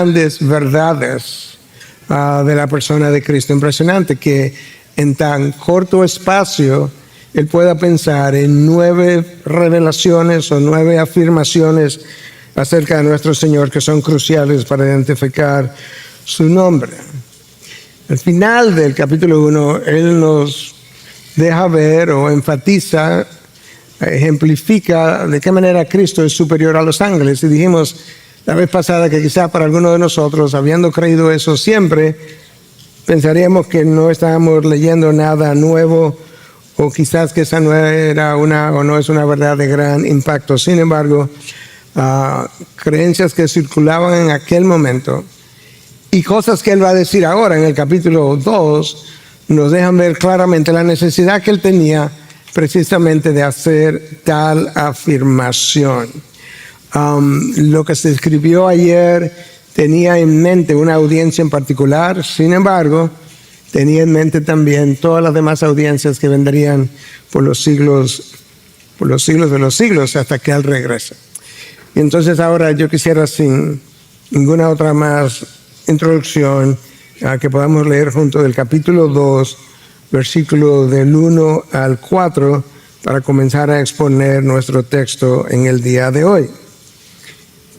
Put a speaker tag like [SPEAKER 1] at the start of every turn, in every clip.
[SPEAKER 1] grandes verdades de la persona de Cristo. Impresionante que en tan corto espacio él pueda pensar en 9 revelaciones o 9 afirmaciones acerca de nuestro Señor que son cruciales para identificar su nombre. Al final del capítulo 1, él nos deja ver o enfatiza, ejemplifica de qué manera Cristo es superior a los ángeles. Y dijimos la vez pasada que quizá para algunos de nosotros, habiendo creído eso siempre, pensaríamos que no estábamos leyendo nada nuevo, o quizás que esa no era o no es una verdad de gran impacto. Sin embargo, creencias que circulaban en aquel momento y cosas que él va a decir ahora en el capítulo 2 nos dejan ver claramente la necesidad que él tenía precisamente de hacer tal afirmación. Lo que se escribió ayer tenía en mente una audiencia en particular, sin embargo, tenía en mente también todas las demás audiencias que vendrían por los siglos de los siglos hasta que él regrese. Y entonces ahora yo quisiera, sin ninguna otra más introducción, que podamos leer junto del capítulo 2, versículo del 1 al 4, para comenzar a exponer nuestro texto en el día de hoy.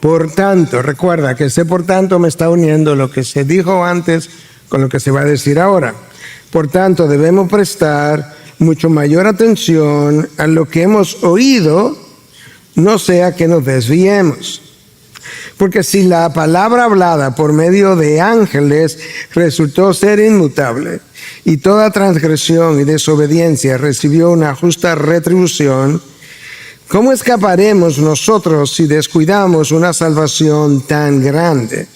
[SPEAKER 1] Por tanto, recuerda que ese por tanto me está uniendo lo que se dijo antes con lo que se va a decir ahora. Por tanto, debemos prestar mucho mayor atención a lo que hemos oído, no sea que nos desviemos. Porque si la palabra hablada por medio de ángeles resultó ser inmutable, y toda transgresión y desobediencia recibió una justa retribución, ¿cómo escaparemos nosotros si descuidamos una salvación tan grande?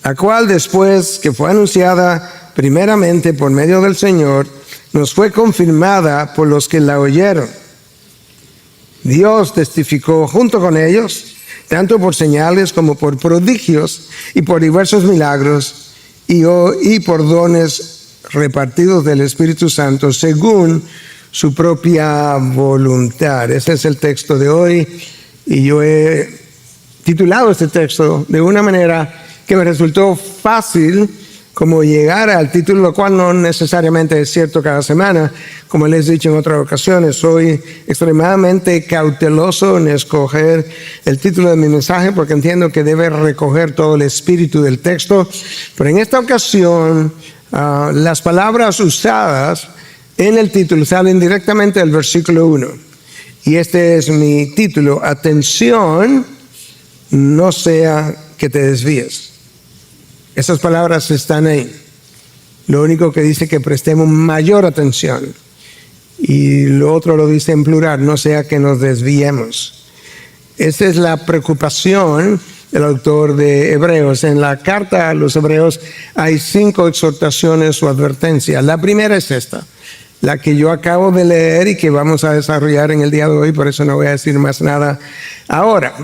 [SPEAKER 1] La cual, después que fue anunciada primeramente por medio del Señor, nos fue confirmada por los que la oyeron. Dios testificó junto con ellos, tanto por señales como por prodigios y por diversos milagros y por dones repartidos del Espíritu Santo según su propia voluntad. Ese es el texto de hoy y yo he titulado este texto de una manera que me resultó fácil como llegar al título, lo cual no necesariamente es cierto cada semana. Como les he dicho en otras ocasiones, soy extremadamente cauteloso en escoger el título de mi mensaje porque entiendo que debe recoger todo el espíritu del texto. Pero en esta ocasión, las palabras usadas en el título salen directamente del versículo 1. Y este es mi título: atención, no sea que te desvíes. Esas palabras están ahí. Lo único que dice que prestemos mayor atención. Y lo otro lo dice en plural, no sea que nos desviemos. Esa es la preocupación del autor de Hebreos. En la carta a los Hebreos hay 5 exhortaciones o advertencias. La primera es esta, la que yo acabo de leer y que vamos a desarrollar en el día de hoy, por eso no voy a decir más nada ahora.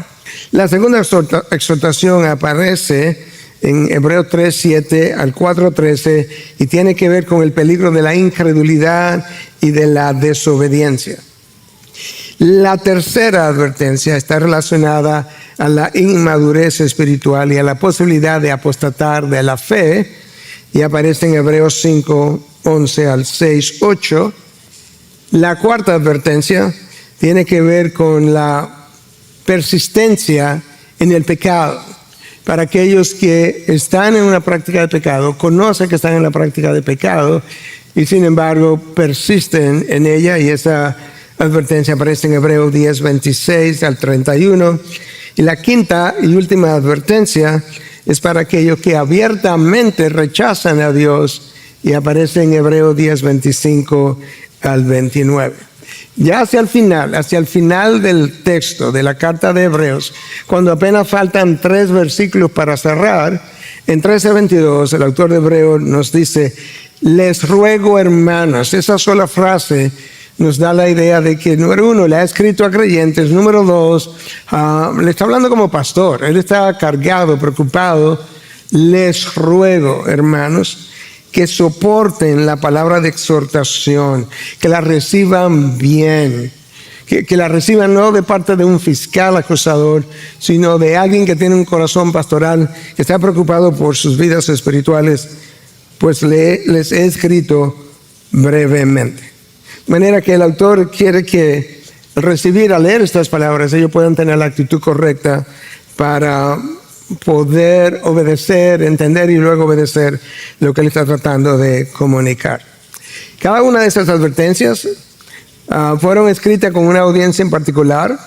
[SPEAKER 1] La segunda exhortación aparece en Hebreos 3, 7 al 4, 13 y tiene que ver con el peligro de la incredulidad y de la desobediencia. La tercera advertencia está relacionada a la inmadurez espiritual y a la posibilidad de apostatar de la fe y aparece en Hebreos 5, 11 al 6, 8. La cuarta advertencia tiene que ver con la persistencia en el pecado. Para aquellos que están en una práctica de pecado, conocen que están en la práctica de pecado y sin embargo persisten en ella, y esa advertencia aparece en Hebreos 10, 26 al 31. Y la quinta y última advertencia es para aquellos que abiertamente rechazan a Dios y aparece en Hebreos 10, 25 al 29. Ya hacia el final del texto de la carta de Hebreos, cuando apenas faltan 3 versículos para cerrar, en 13:22 el autor de Hebreos nos dice: les ruego, hermanos. Esa sola frase nos da la idea de que, número 1, le ha escrito a creyentes. Número 2, le está hablando como pastor. Él está cargado, preocupado. Les ruego, hermanos, que soporten la palabra de exhortación, que la reciban bien, que la reciban no de parte de un fiscal acusador, sino de alguien que tiene un corazón pastoral, que está preocupado por sus vidas espirituales, pues les he escrito brevemente. De manera que el autor quiere que al leer estas palabras, ellos puedan tener la actitud correcta para poder obedecer, entender y luego obedecer lo que él está tratando de comunicar. Cada una de estas advertencias fueron escritas con una audiencia en particular,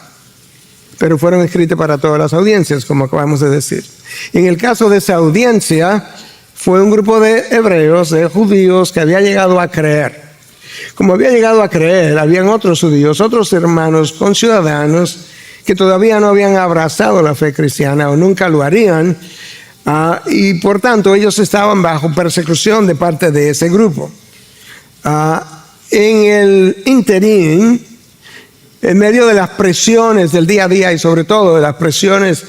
[SPEAKER 1] pero fueron escritas para todas las audiencias, como acabamos de decir. En el caso de esa audiencia, fue un grupo de hebreos, de judíos, que había llegado a creer. Como había llegado a creer, habían otros judíos, otros hermanos conciudadanos, que todavía no habían abrazado la fe cristiana o nunca lo harían, y por tanto ellos estaban bajo persecución de parte de ese grupo. En el interín, en medio de las presiones del día a día y sobre todo de las presiones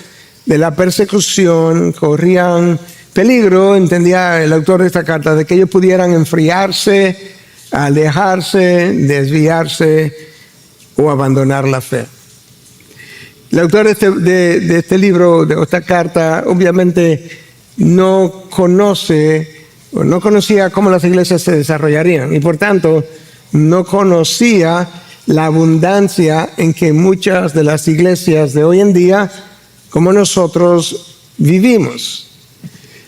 [SPEAKER 1] de la persecución, corrían peligro, entendía el autor de esta carta, de que ellos pudieran enfriarse, alejarse, desviarse o abandonar la fe. El autor de este libro, de esta carta, obviamente no conocía cómo las iglesias se desarrollarían y por tanto no conocía la abundancia en que muchas de las iglesias de hoy en día, como nosotros, vivimos.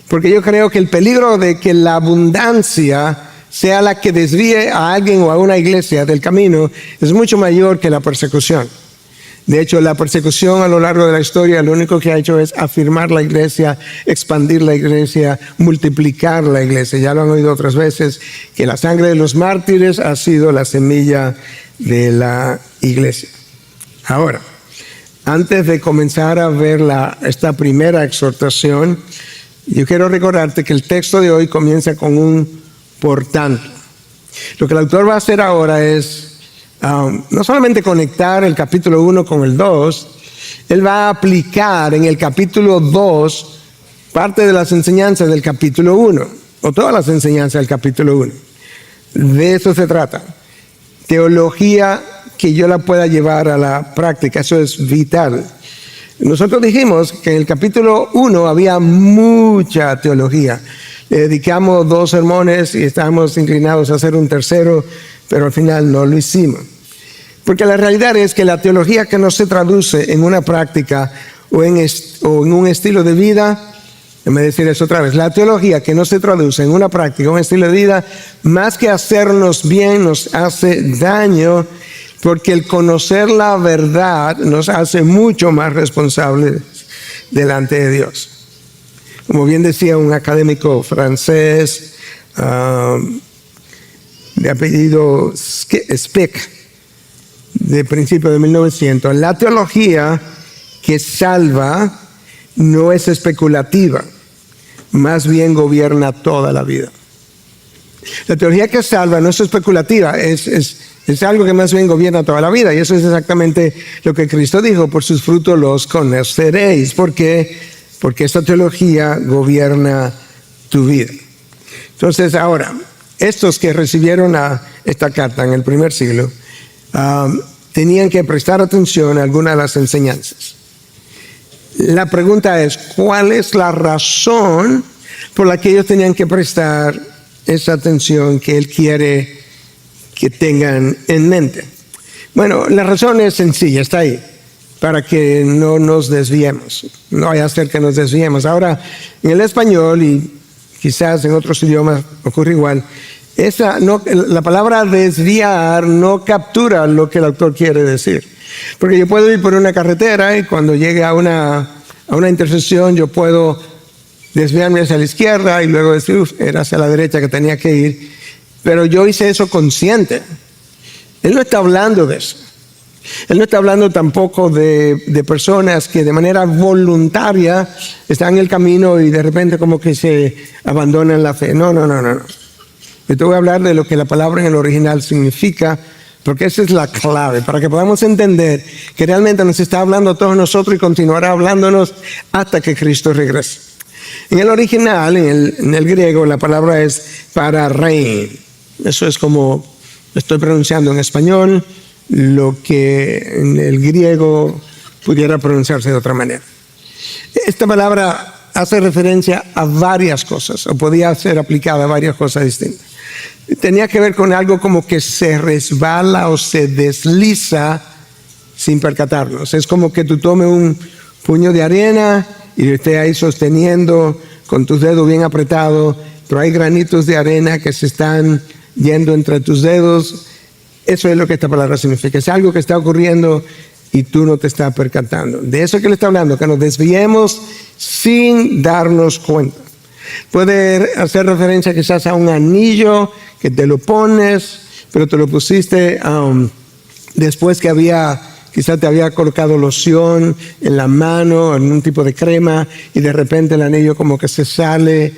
[SPEAKER 1] Porque yo creo que el peligro de que la abundancia sea la que desvíe a alguien o a una iglesia del camino es mucho mayor que la persecución. De hecho, la persecución a lo largo de la historia lo único que ha hecho es afirmar la iglesia, expandir la iglesia, multiplicar la iglesia. Ya lo han oído otras veces, que la sangre de los mártires ha sido la semilla de la iglesia. Ahora, antes de comenzar a ver esta primera exhortación, yo quiero recordarte que el texto de hoy comienza con un por tanto. Lo que el autor va a hacer ahora es no solamente conectar el capítulo 1 con el 2, él va a aplicar en el capítulo 2 parte de las enseñanzas del capítulo 1, o todas las enseñanzas del capítulo 1. De eso se trata. Teología que yo la pueda llevar a la práctica, eso es vital. Nosotros dijimos que en el capítulo 1 había mucha teología. Le dedicamos 2 sermones y estábamos inclinados a hacer un tercero, pero al final no lo hicimos. Porque la realidad es que la teología que no se traduce en una práctica o en un estilo de vida, déjame decir eso otra vez, la teología que no se traduce en una práctica o un estilo de vida, más que hacernos bien, nos hace daño, porque el conocer la verdad nos hace mucho más responsables delante de Dios. Como bien decía un académico francés de apellido Speck, de principios de 1900, la teología que salva no es especulativa, más bien gobierna toda la vida. La teología que salva no es especulativa, es algo que más bien gobierna toda la vida, y eso es exactamente lo que Cristo dijo: por sus frutos los conoceréis. ¿Por qué? Porque esta teología gobierna tu vida. Entonces, ahora, estos que recibieron esta carta en el primer siglo tenían que prestar atención a algunas de las enseñanzas. La pregunta es, ¿cuál es la razón por la que ellos tenían que prestar esa atención que él quiere que tengan en mente? Bueno, la razón es sencilla, está ahí, para que no nos desviemos, no vaya a ser que nos desviemos. Ahora, en el español y quizás en otros idiomas ocurre igual, la palabra desviar no captura lo que el autor quiere decir. Porque yo puedo ir por una carretera y cuando llegue a una intersección yo puedo desviarme hacia la izquierda y luego decir, era hacia la derecha que tenía que ir. Pero yo hice eso consciente. Él no está hablando de eso. Él no está hablando tampoco de personas que de manera voluntaria están en el camino y de repente como que se abandonan la fe. No. Yo te voy a hablar de lo que la palabra en el original significa, porque esa es la clave, para que podamos entender que realmente nos está hablando a todos nosotros y continuará hablándonos hasta que Cristo regrese. En el original, en el griego, la palabra es pararein. Eso es como estoy pronunciando en español, lo que en el griego pudiera pronunciarse de otra manera. Esta palabra hace referencia a varias cosas, o podía ser aplicada a varias cosas distintas. Tenía que ver con algo como que se resbala o se desliza sin percatarnos. Es como que tú tomes un puño de arena y lo estés ahí sosteniendo con tus dedos bien apretados, pero hay granitos de arena que se están yendo entre tus dedos. Eso es lo que esta palabra significa. Es algo que está ocurriendo y tú no te estás percatando. De eso que le está hablando, que nos desviemos sin darnos cuenta. Puede hacer referencia quizás a un anillo que te lo pones, pero te lo pusiste después que quizás te había colocado loción en la mano, en un tipo de crema, y de repente el anillo como que se sale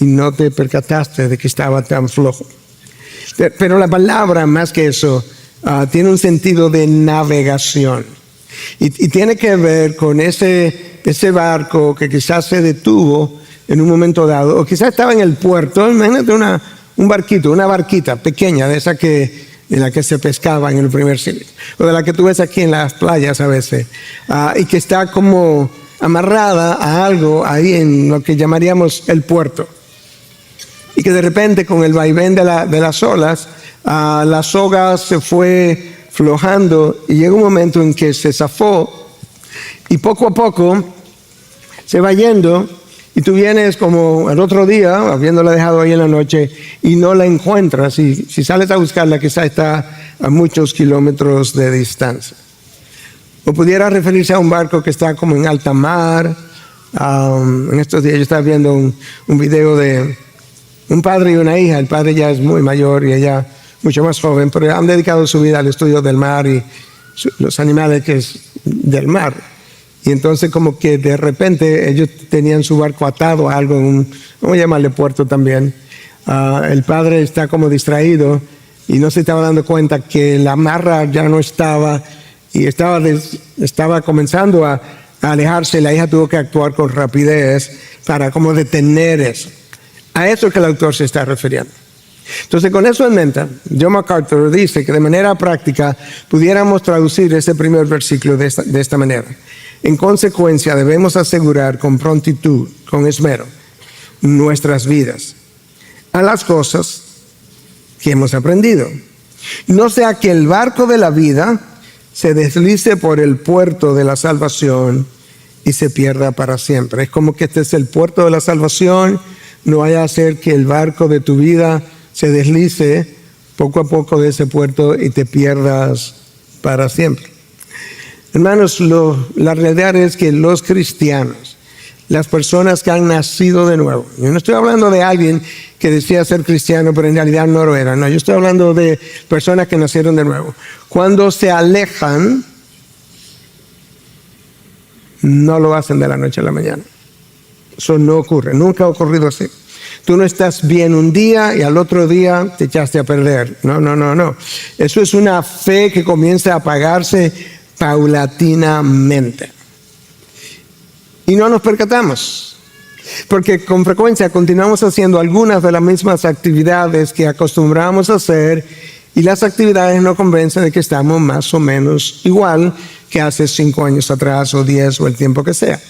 [SPEAKER 1] y no te percataste de que estaba tan flojo. Pero la palabra, más que eso, tiene un sentido de navegación. Y tiene que ver con ese barco que quizás se detuvo en un momento dado, o quizás estaba en el puerto. Imagínate un barquito, una barquita pequeña, de esa en la que se pescaba en el primer siglo, o de la que tú ves aquí en las playas a veces, y que está como amarrada a algo ahí en lo que llamaríamos el puerto. Y que de repente con el vaivén de las olas, la soga se fue flojando y llega un momento en que se zafó y poco a poco se va yendo, y tú vienes como el otro día, habiéndola dejado ahí en la noche, y no la encuentras, y si sales a buscarla quizá está a muchos kilómetros de distancia. O pudiera referirse a un barco que está como en alta mar. En estos días yo estaba viendo un video de un padre y una hija. El padre ya es muy mayor y ella mucho más joven, pero han dedicado su vida al estudio del mar y los animales que es del mar. Y entonces como que de repente ellos tenían su barco atado a algo, vamos a llamarle puerto también. El padre está como distraído y no se estaba dando cuenta que la amarra ya no estaba y estaba comenzando a alejarse. La hija tuvo que actuar con rapidez para como detener eso. A eso es que el autor se está refiriendo. Entonces, con eso en mente, John MacArthur dice que de manera práctica pudiéramos traducir ese primer versículo de esta manera. En consecuencia, debemos asegurar con prontitud, con esmero, nuestras vidas a las cosas que hemos aprendido. No sea que el barco de la vida se deslice por el puerto de la salvación y se pierda para siempre. Es como que este es el puerto de la salvación. No vaya a ser que el barco de tu vida se deslice poco a poco de ese puerto y te pierdas para siempre. Hermanos, la realidad es que los cristianos, las personas que han nacido de nuevo, yo no estoy hablando de alguien que decía ser cristiano pero en realidad no lo era, no, yo estoy hablando de personas que nacieron de nuevo. Cuando se alejan, no lo hacen de la noche a la mañana. Eso no ocurre, nunca ha ocurrido así. Tú no estás bien un día y al otro día te echaste a perder. No. Eso es una fe que comienza a apagarse paulatinamente. Y no nos percatamos, porque con frecuencia continuamos haciendo algunas de las mismas actividades que acostumbramos a hacer, y las actividades nos convencen de que estamos más o menos igual que hace 5 años atrás, o 10, o el tiempo que sea.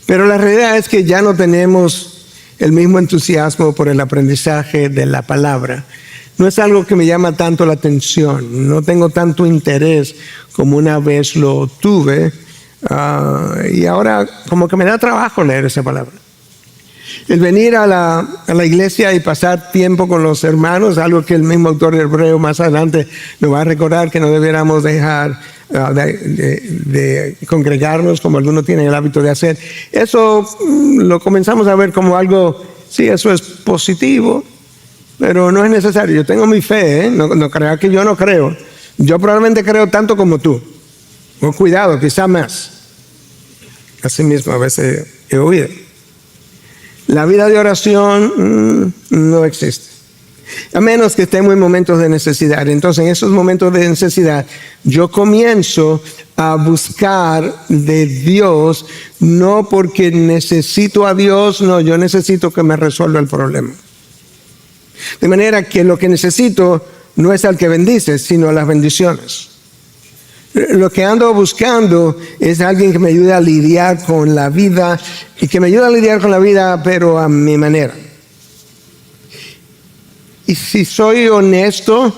[SPEAKER 1] Pero la realidad es que ya no tenemos el mismo entusiasmo por el aprendizaje de la palabra. No es algo que me llama tanto la atención, no tengo tanto interés como una vez lo tuve, y ahora como que me da trabajo leer esa palabra. El venir a la iglesia y pasar tiempo con los hermanos, algo que el mismo autor de Hebreo más adelante nos va a recordar que no debiéramos dejar de congregarnos como algunos tienen el hábito de hacer. Eso lo comenzamos a ver como algo, sí, eso es positivo, pero no es necesario. Yo tengo mi fe, no crea que yo no creo. Yo probablemente creo tanto como tú. Con cuidado, quizá más. Así mismo a veces he oído. La vida de oración no existe, a menos que estemos en momentos de necesidad. Entonces, en esos momentos de necesidad, yo comienzo a buscar de Dios, no porque necesito a Dios, no, yo necesito que me resuelva el problema. De manera que lo que necesito no es al que bendice, sino las bendiciones. Lo que ando buscando es alguien que me ayude a lidiar con la vida y que me ayude a lidiar con la vida, pero a mi manera. Y si soy honesto,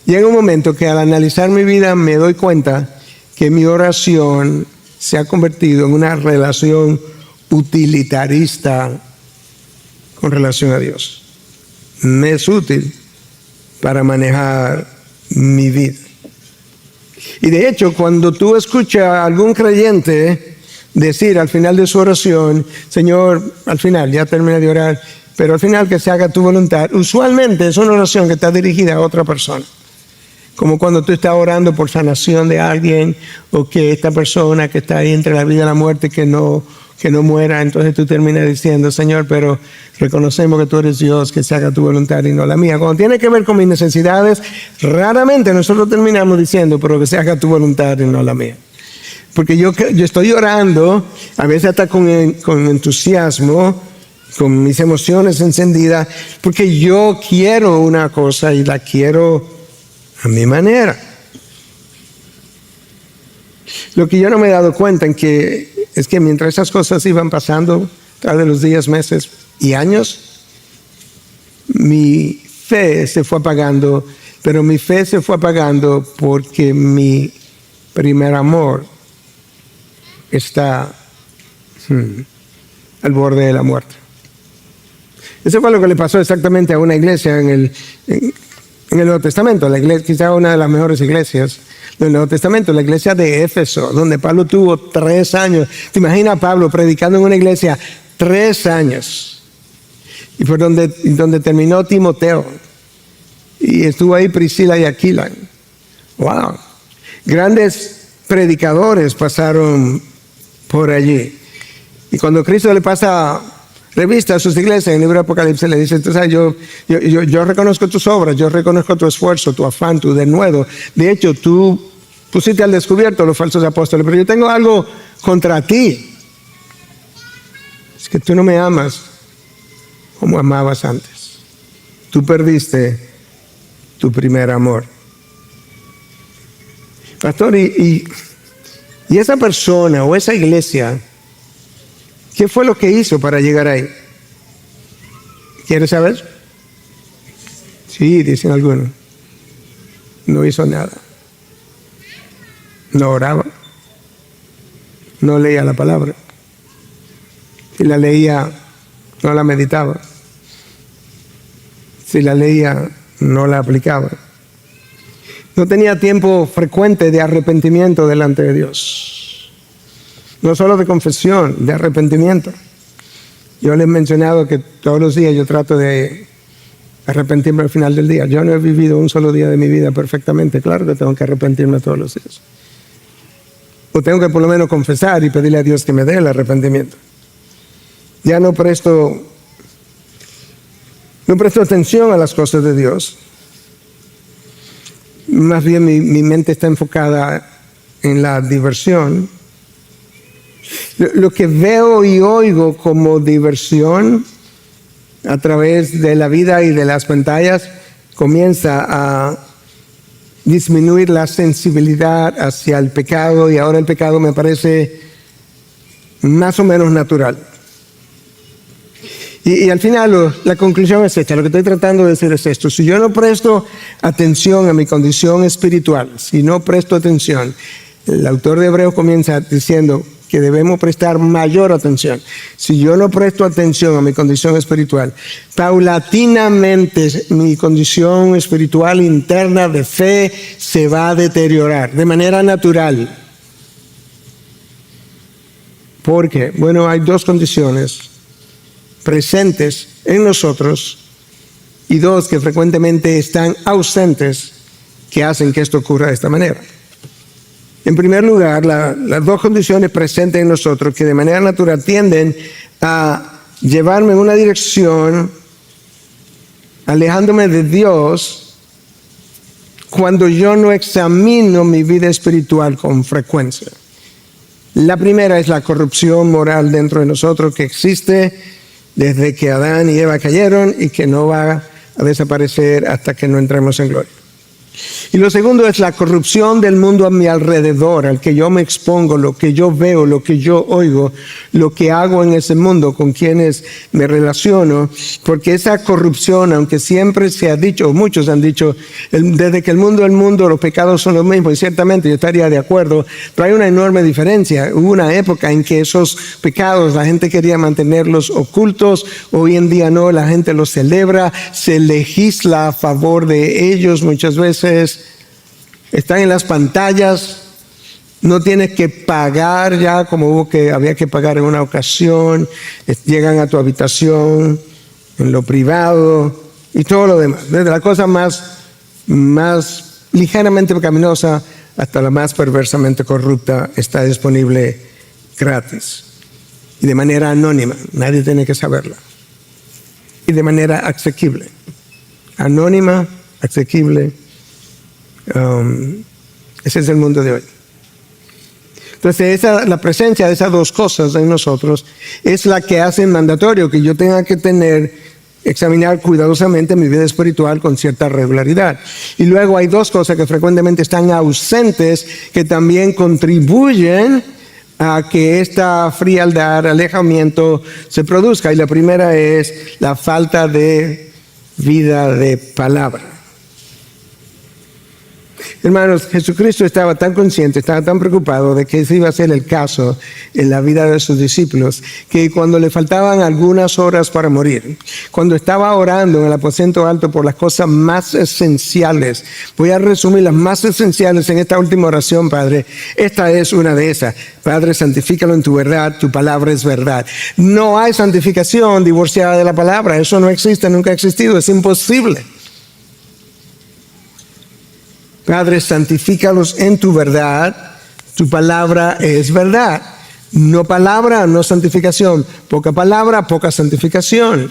[SPEAKER 1] llega un momento que al analizar mi vida me doy cuenta que mi oración se ha convertido en una relación utilitarista con relación a Dios. Me es útil para manejar mi vida. Y de hecho, cuando tú escuchas a algún creyente decir al final de su oración, Señor, al final, ya terminé de orar, pero al final que se haga tu voluntad, usualmente es una oración que está dirigida a otra persona. Como cuando tú estás orando por sanación de alguien, o que esta persona que está ahí entre la vida y la muerte, que no muera, entonces tú terminas diciendo, Señor, pero reconocemos que tú eres Dios, que se haga tu voluntad y no la mía. Cuando tiene que ver con mis necesidades, raramente nosotros terminamos diciendo, pero que se haga tu voluntad y no la mía. Porque yo estoy orando, a veces hasta con entusiasmo, con mis emociones encendidas, porque yo quiero una cosa y la quiero a mi manera. Lo que yo no me he dado cuenta es que mientras esas cosas iban pasando, a través de los días, meses y años, mi fe se fue apagando, pero mi fe se fue apagando porque mi primer amor está al borde de la muerte. Eso fue lo que le pasó exactamente a una iglesia en el Nuevo Testamento, la iglesia, quizá una de las mejores iglesias del Nuevo Testamento, la iglesia de Éfeso, donde Pablo tuvo 3 años. ¿Te imaginas a Pablo predicando en una iglesia 3 años? Y fue donde terminó Timoteo. Y estuvo ahí Priscila y Aquila. ¡Wow! Grandes predicadores pasaron por allí. Y cuando Cristo le pasa revista a sus iglesias en el libro de Apocalipsis, le dice, tú sabes, yo reconozco tus obras, yo reconozco tu esfuerzo, tu afán, tu denuedo. De hecho, tú pusiste al descubierto los falsos apóstoles, pero yo tengo algo contra ti. Es que tú no me amas como amabas antes. Tú perdiste tu primer amor. Pastor, y esa persona o esa iglesia, ¿qué fue lo que hizo para llegar ahí? ¿Quieres saber? Sí, dicen algunos. No hizo nada. No oraba. No leía la palabra. Si la leía, no la meditaba. Si la leía, no la aplicaba. No tenía tiempo frecuente de arrepentimiento delante de Dios. No solo de confesión, de arrepentimiento. Yo les he mencionado que todos los días yo trato de arrepentirme al final del día. Yo no he vivido un solo día de mi vida perfectamente. Claro que tengo que arrepentirme todos los días. O tengo que por lo menos confesar y pedirle a Dios que me dé el arrepentimiento. Ya no presto atención a las cosas de Dios. Más bien mi mente está enfocada en la diversión. Lo que veo y oigo como diversión a través de la vida y de las pantallas comienza a disminuir la sensibilidad hacia el pecado, y ahora el pecado me parece más o menos natural. Y al final la conclusión es esta, lo que estoy tratando de decir es esto: si yo no presto atención a mi condición espiritual, si no presto atención, el autor de Hebreos comienza diciendo que debemos prestar mayor atención. Si yo no presto atención a mi condición espiritual, paulatinamente mi condición espiritual interna de fe se va a deteriorar de manera natural. Porque, bueno, hay 2 condiciones presentes en nosotros y 2 que frecuentemente están ausentes que hacen que esto ocurra de esta manera. En primer lugar, las 2 condiciones presentes en nosotros que de manera natural tienden a llevarme en una dirección alejándome de Dios cuando yo no examino mi vida espiritual con frecuencia. La primera es la corrupción moral dentro de nosotros que existe desde que Adán y Eva cayeron y que no va a desaparecer hasta que no entremos en gloria. Y lo segundo es la corrupción del mundo a mi alrededor, al que yo me expongo, lo que yo veo, lo que yo oigo, lo que hago en ese mundo, con quienes me relaciono, porque esa corrupción, aunque siempre se ha dicho, muchos han dicho, desde que el mundo, los pecados son los mismos, y ciertamente yo estaría de acuerdo, pero hay una enorme diferencia. Hubo una época en que esos pecados la gente quería mantenerlos ocultos, hoy en día no, la gente los celebra, se legisla a favor de ellos muchas veces. Están en las pantallas, no tienes que pagar ya como había que pagar en una ocasión, llegan a tu habitación, en lo privado y todo lo demás. Desde la cosa más ligeramente pecaminosa hasta la más perversamente corrupta está disponible gratis y de manera anónima, nadie tiene que saberla. Y de manera asequible, anónima, asequible. Ese es el mundo de hoy. Entonces la presencia de esas dos cosas en nosotros es la que hace mandatorio que yo tenga que examinar cuidadosamente mi vida espiritual con cierta regularidad. Y luego hay dos cosas que frecuentemente están ausentes que también contribuyen a que esta frialdad, alejamiento se produzca. Y la primera es la falta de vida de palabra. Hermanos, Jesucristo estaba tan consciente, estaba tan preocupado de que ese iba a ser el caso en la vida de sus discípulos, que cuando le faltaban algunas horas para morir, cuando estaba orando en el aposento alto por las cosas más esenciales, voy a resumir las más esenciales en esta última oración, Padre. Esta es una de esas. Padre, santifícalo en tu verdad, tu palabra es verdad. No hay santificación divorciada de la palabra, eso no existe, nunca ha existido, es imposible. Padre, santifícalos en tu verdad, tu palabra es verdad. No palabra, no santificación. Poca palabra, poca santificación.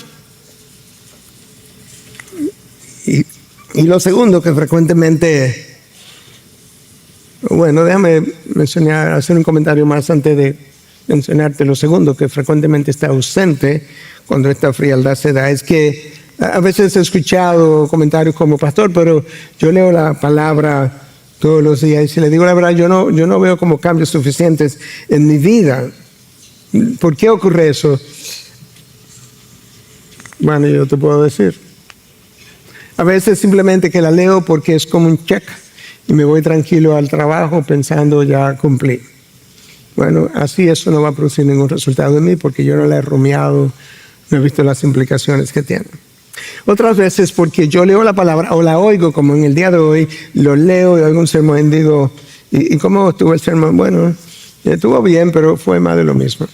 [SPEAKER 1] Y lo segundo que frecuentemente, bueno, déjame hacer un comentario más antes de mencionarte lo segundo que frecuentemente está ausente cuando esta frialdad se da, es que a veces he escuchado comentarios como pastor, pero yo leo la palabra todos los días y si le digo la verdad, yo no veo como cambios suficientes en mi vida. ¿Por qué ocurre eso? Bueno, yo te puedo decir. A veces simplemente que la leo porque es como un check y me voy tranquilo al trabajo pensando ya cumplí. Bueno, así eso no va a producir ningún resultado en mí porque yo no la he rumiado, no he visto las implicaciones que tiene. Otras veces porque yo leo la palabra o la oigo, como en el día de hoy, lo leo y oigo un sermón y digo, ¿y cómo estuvo el sermón? Bueno, estuvo bien, pero fue más de lo mismo.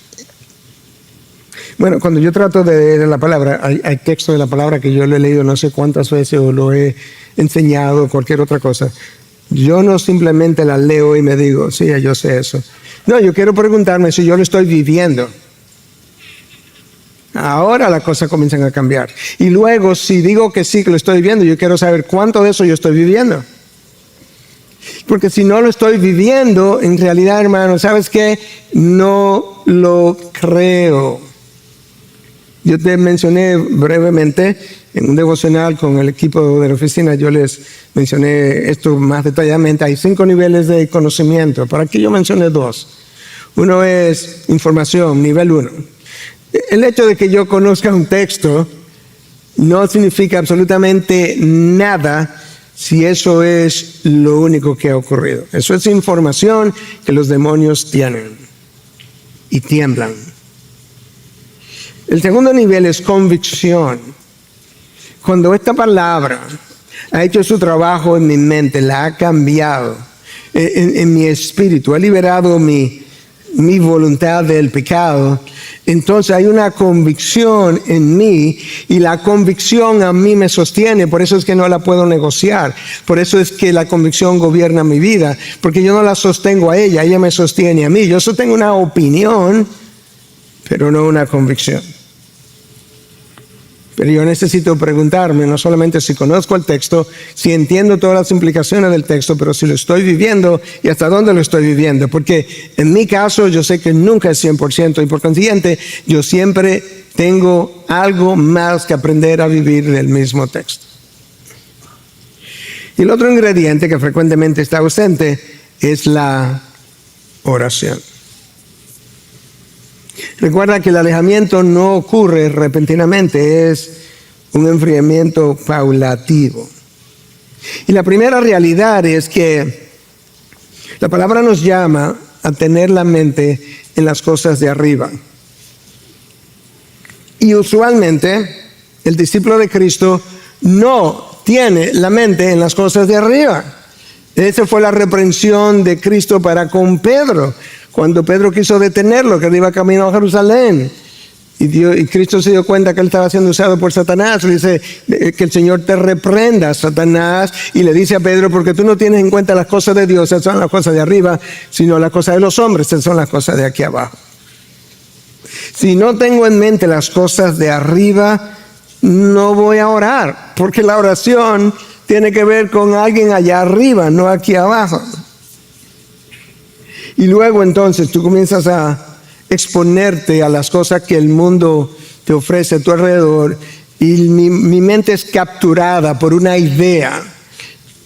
[SPEAKER 1] Bueno, cuando yo trato de leer la palabra, hay texto de la palabra que yo lo he leído no sé cuántas veces o lo he enseñado o cualquier otra cosa. Yo no simplemente la leo y me digo, sí, yo sé eso. No, yo quiero preguntarme si yo lo estoy viviendo. Ahora las cosas comienzan a cambiar. Y luego, si digo que sí, que lo estoy viviendo, yo quiero saber cuánto de eso yo estoy viviendo. Porque si no lo estoy viviendo, en realidad, hermano, ¿sabes qué? No lo creo. Yo te mencioné brevemente en un devocional con el equipo de la oficina, yo les mencioné esto más detalladamente. Hay 5 niveles de conocimiento. Para aquí yo mencioné 2. Uno es información, nivel 1. El hecho de que yo conozca un texto no significa absolutamente nada si eso es lo único que ha ocurrido. Eso es información que los demonios tienen y tiemblan. El segundo nivel es convicción. Cuando esta palabra ha hecho su trabajo en mi mente, la ha cambiado en mi espíritu, ha liberado mi voluntad del pecado, entonces hay una convicción en mí y la convicción a mí me sostiene, por eso es que no la puedo negociar, por eso es que la convicción gobierna mi vida, porque yo no la sostengo a ella, ella me sostiene a mí. Yo sostengo una opinión, pero no una convicción. Pero yo necesito preguntarme no solamente si conozco el texto, si entiendo todas las implicaciones del texto, pero si lo estoy viviendo y hasta dónde lo estoy viviendo. Porque en mi caso yo sé que nunca es 100% y por consiguiente yo siempre tengo algo más que aprender a vivir del mismo texto. Y el otro ingrediente que frecuentemente está ausente es la oración. Recuerda que el alejamiento no ocurre repentinamente, es un enfriamiento paulatativo. Y la primera realidad es que la palabra nos llama a tener la mente en las cosas de arriba. Y usualmente el discípulo de Cristo no tiene la mente en las cosas de arriba. Esa fue la reprensión de Cristo para con Pedro, cuando Pedro quiso detenerlo, que iba camino a Jerusalén. Y Cristo se dio cuenta que él estaba siendo usado por Satanás. Le dice que el Señor te reprenda, Satanás. Y le dice a Pedro, porque tú no tienes en cuenta las cosas de Dios, esas son las cosas de arriba, sino las cosas de los hombres, esas son las cosas de aquí abajo. Si no tengo en mente las cosas de arriba, no voy a orar, porque la oración tiene que ver con alguien allá arriba, no aquí abajo. Y luego entonces tú comienzas a exponerte a las cosas que el mundo te ofrece a tu alrededor, y mi mente es capturada por una idea,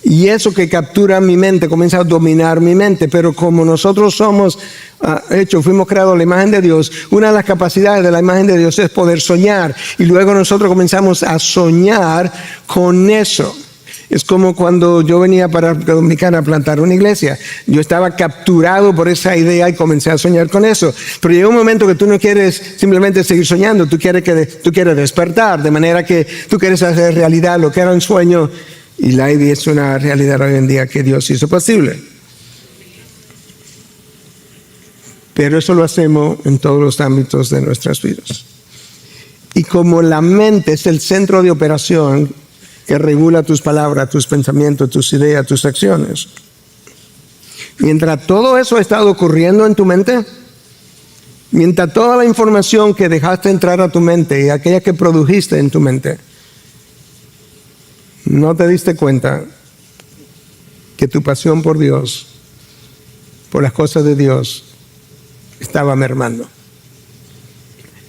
[SPEAKER 1] y eso que captura mi mente comienza a dominar mi mente. Pero como nosotros somos fuimos creados a la imagen de Dios, una de las capacidades de la imagen de Dios es poder soñar, y luego nosotros comenzamos a soñar con eso. Es como cuando yo venía para República Dominicana a plantar una iglesia. Yo estaba capturado por esa idea y comencé a soñar con eso. Pero llega un momento que tú no quieres simplemente seguir soñando, tú quieres despertar, de manera que tú quieres hacer realidad lo que era un sueño, y la idea es una realidad hoy en día que Dios hizo posible. Pero eso lo hacemos en todos los ámbitos de nuestras vidas. Y como la mente es el centro de operación que regula tus palabras, tus pensamientos, tus ideas, tus acciones, mientras todo eso ha estado ocurriendo en tu mente, mientras toda la información que dejaste entrar a tu mente y aquella que produjiste en tu mente, no te diste cuenta que tu pasión por Dios, por las cosas de Dios, estaba mermando.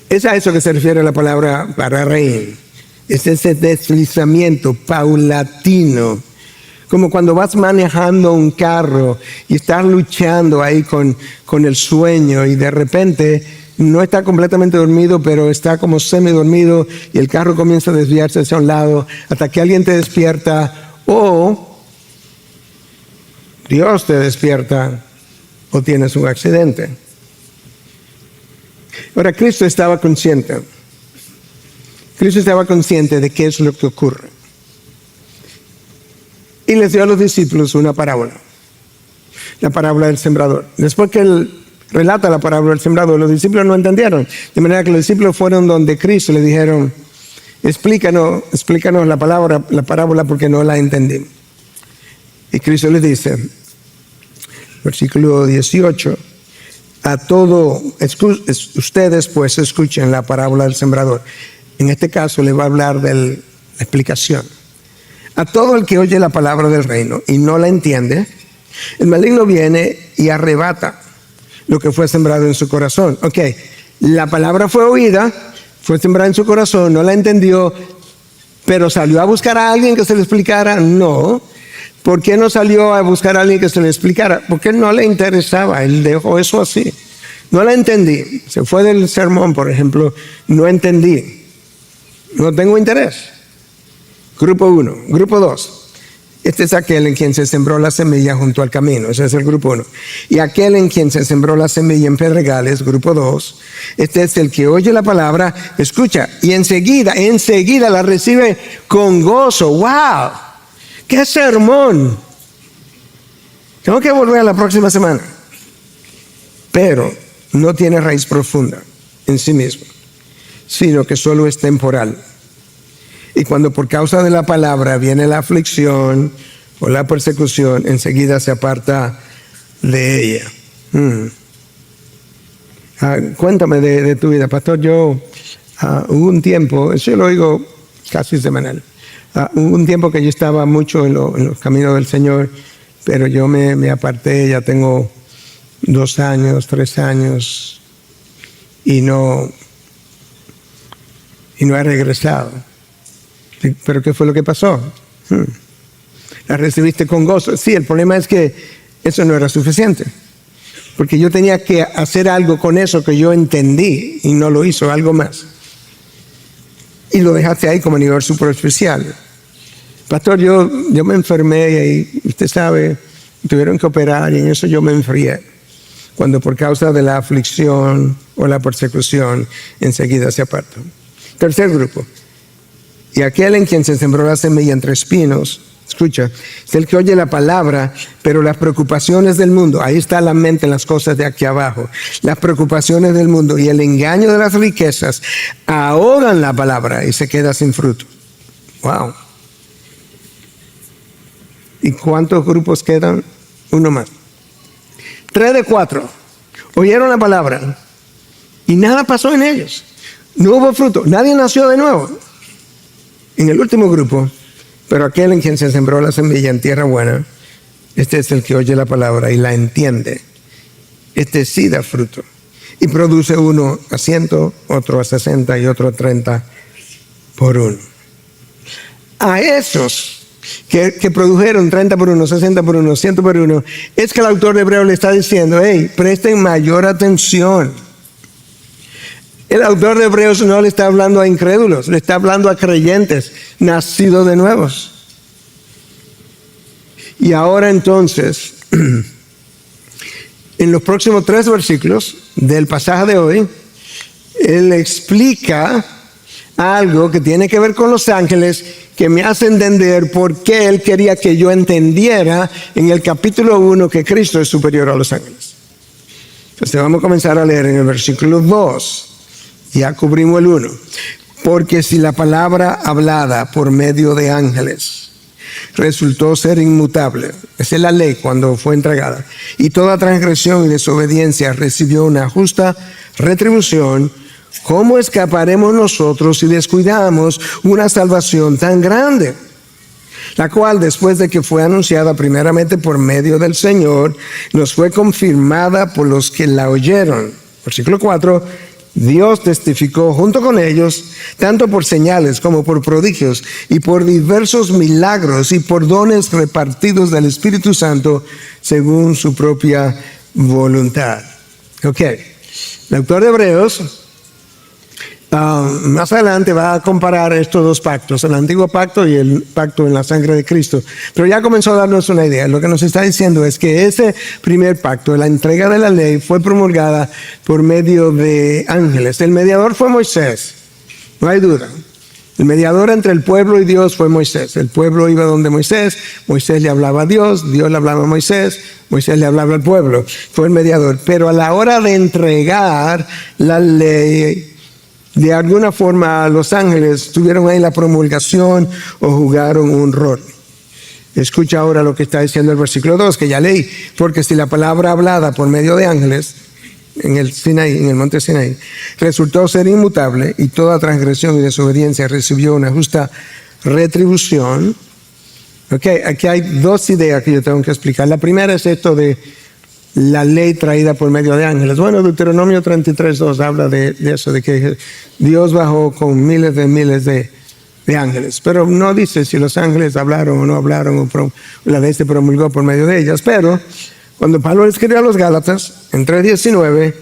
[SPEAKER 1] Es a eso que se refiere la palabra para reír. Es ese deslizamiento paulatino, como cuando vas manejando un carro y estás luchando ahí con el sueño, y de repente no está completamente dormido, pero está como semidormido, y el carro comienza a desviarse hacia un lado hasta que alguien te despierta, o Dios te despierta, o tienes un accidente. Ahora, Cristo estaba consciente de qué es lo que ocurre, y les dio a los discípulos una parábola, la parábola del sembrador. Después que él relata la parábola del sembrador, los discípulos no entendieron, de manera que los discípulos fueron donde Cristo y le dijeron, explícanos la parábola, porque no la entendí. Y Cristo les dice, versículo 18, ustedes pues escuchen la parábola del sembrador. En este caso le va a hablar de la explicación. A todo el que oye la palabra del reino y no la entiende, el maligno viene y arrebata lo que fue sembrado en su corazón. Ok, la palabra fue oída, fue sembrada en su corazón, no la entendió, pero ¿salió a buscar a alguien que se le explicara? No. ¿Por qué no salió a buscar a alguien que se le explicara? Porque no le interesaba, él dejó eso así. No la entendí, se fue del sermón, por ejemplo, no entendí. No tengo interés. Grupo 1. Grupo 2. Este es aquel en quien se sembró la semilla junto al camino. Ese es el grupo 1. Y aquel en quien se sembró la semilla en pedregales, grupo 2. Este es el que oye la palabra, escucha, y enseguida la recibe con gozo. ¡Wow! ¡Qué sermón! Tengo que volver a la próxima semana. Pero no tiene raíz profunda en sí mismo, sino que solo es temporal. Y cuando por causa de la palabra viene la aflicción o la persecución, enseguida se aparta de ella. Cuéntame de tu vida, pastor. Yo hubo un tiempo, eso yo lo oigo casi semanal, hubo un tiempo que yo estaba mucho en los caminos del Señor, pero yo me aparté, ya tengo 2 años, 3 años, y no he regresado. ¿Pero qué fue lo que pasó? la recibiste con gozo. Sí, el problema es que eso no era suficiente. Porque yo tenía que hacer algo con eso que yo entendí y no lo hizo, algo más. Y lo dejaste ahí como nivel superficial. Pastor, yo me enfermé y usted sabe, tuvieron que operar y en eso yo me enfrié. Cuando por causa de la aflicción o la persecución enseguida se apartó. Tercer grupo. Y aquel en quien se sembró la semilla entre espinos, escucha, es el que oye la palabra, pero las preocupaciones del mundo, ahí está la mente en las cosas de aquí abajo, las preocupaciones del mundo y el engaño de las riquezas ahogan la palabra y se queda sin fruto. Wow. ¿Y cuántos grupos quedan? Uno más. 3 de 4 oyeron la palabra y nada pasó en ellos. No hubo fruto, nadie nació de nuevo. En el último grupo, pero aquel en quien se sembró la semilla en tierra buena, este es el que oye la palabra y la entiende. Este sí da fruto y produce uno a 100, otro a 60 y otro a 30 por uno. A esos que produjeron 30 por 1, 60 por 1, 100 por 1, es que el autor de Hebreos le está diciendo, hey, presten mayor atención. El autor de Hebreos no le está hablando a incrédulos, le está hablando a creyentes, nacidos de nuevos. Y ahora entonces, en los próximos 3 versículos del pasaje de hoy, él explica algo que tiene que ver con los ángeles, que me hace entender por qué él quería que yo entendiera en el capítulo 1 que Cristo es superior a los ángeles. Entonces vamos a comenzar a leer en el versículo 2. Ya cubrimos el 1. Porque si la palabra hablada por medio de ángeles resultó ser inmutable, esa es la ley cuando fue entregada, y toda transgresión y desobediencia recibió una justa retribución, ¿cómo escaparemos nosotros si descuidamos una salvación tan grande? La cual, después de que fue anunciada primeramente por medio del Señor, nos fue confirmada por los que la oyeron. Versículo 4. Dios testificó junto con ellos, tanto por señales como por prodigios y por diversos milagros y por dones repartidos del Espíritu Santo según su propia voluntad. Ok, el autor de Hebreos más adelante va a comparar estos 2 pactos, el antiguo pacto y el pacto en la sangre de Cristo. Pero ya comenzó a darnos una idea. Lo que nos está diciendo es que ese primer pacto, la entrega de la ley, fue promulgada por medio de ángeles. El mediador fue Moisés, no hay duda. El mediador entre el pueblo y Dios fue Moisés. El pueblo iba donde Moisés, Moisés le hablaba a Dios, Dios le hablaba a Moisés, Moisés le hablaba al pueblo. Fue el mediador. Pero a la hora de entregar la ley, de alguna forma los ángeles tuvieron ahí la promulgación o jugaron un rol. Escucha ahora lo que está diciendo el versículo 2, que ya leí. Porque si la palabra hablada por medio de ángeles en el Sinaí, en el monte Sinaí, resultó ser inmutable y toda transgresión y desobediencia recibió una justa retribución. Okay, aquí hay 2 ideas que yo tengo que explicar. La primera es esto de la ley traída por medio de ángeles. Bueno, Deuteronomio 33:2 habla de eso, de que Dios bajó con miles de ángeles, pero no dice si los ángeles hablaron o no hablaron, o la ley se promulgó por medio de ellas. Pero cuando Pablo escribió a los Gálatas, en 3:19,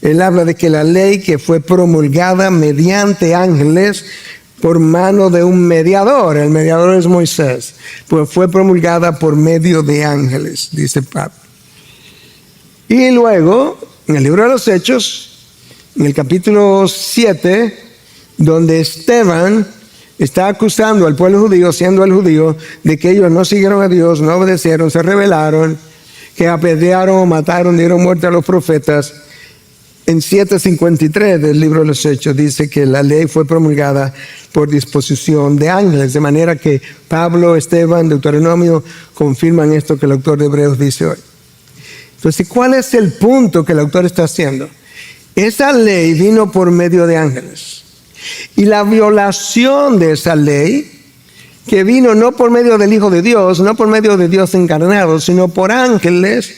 [SPEAKER 1] él habla de que la ley que fue promulgada mediante ángeles por mano de un mediador, el mediador es Moisés, pues fue promulgada por medio de ángeles, dice Pablo. Y luego, en el libro de los Hechos, en el capítulo 7, donde Esteban está acusando al pueblo judío, siendo el judío, de que ellos no siguieron a Dios, no obedecieron, se rebelaron, que apedrearon o mataron, dieron muerte a los profetas. En 7:53 del libro de los Hechos dice que la ley fue promulgada por disposición de ángeles, de manera que Pablo, Esteban, Deuteronomio confirman esto que el autor de Hebreos dice hoy. Entonces, ¿cuál es el punto que el autor está haciendo? Esa ley vino por medio de ángeles. Y la violación de esa ley, que vino no por medio del Hijo de Dios, no por medio de Dios encarnado, sino por ángeles,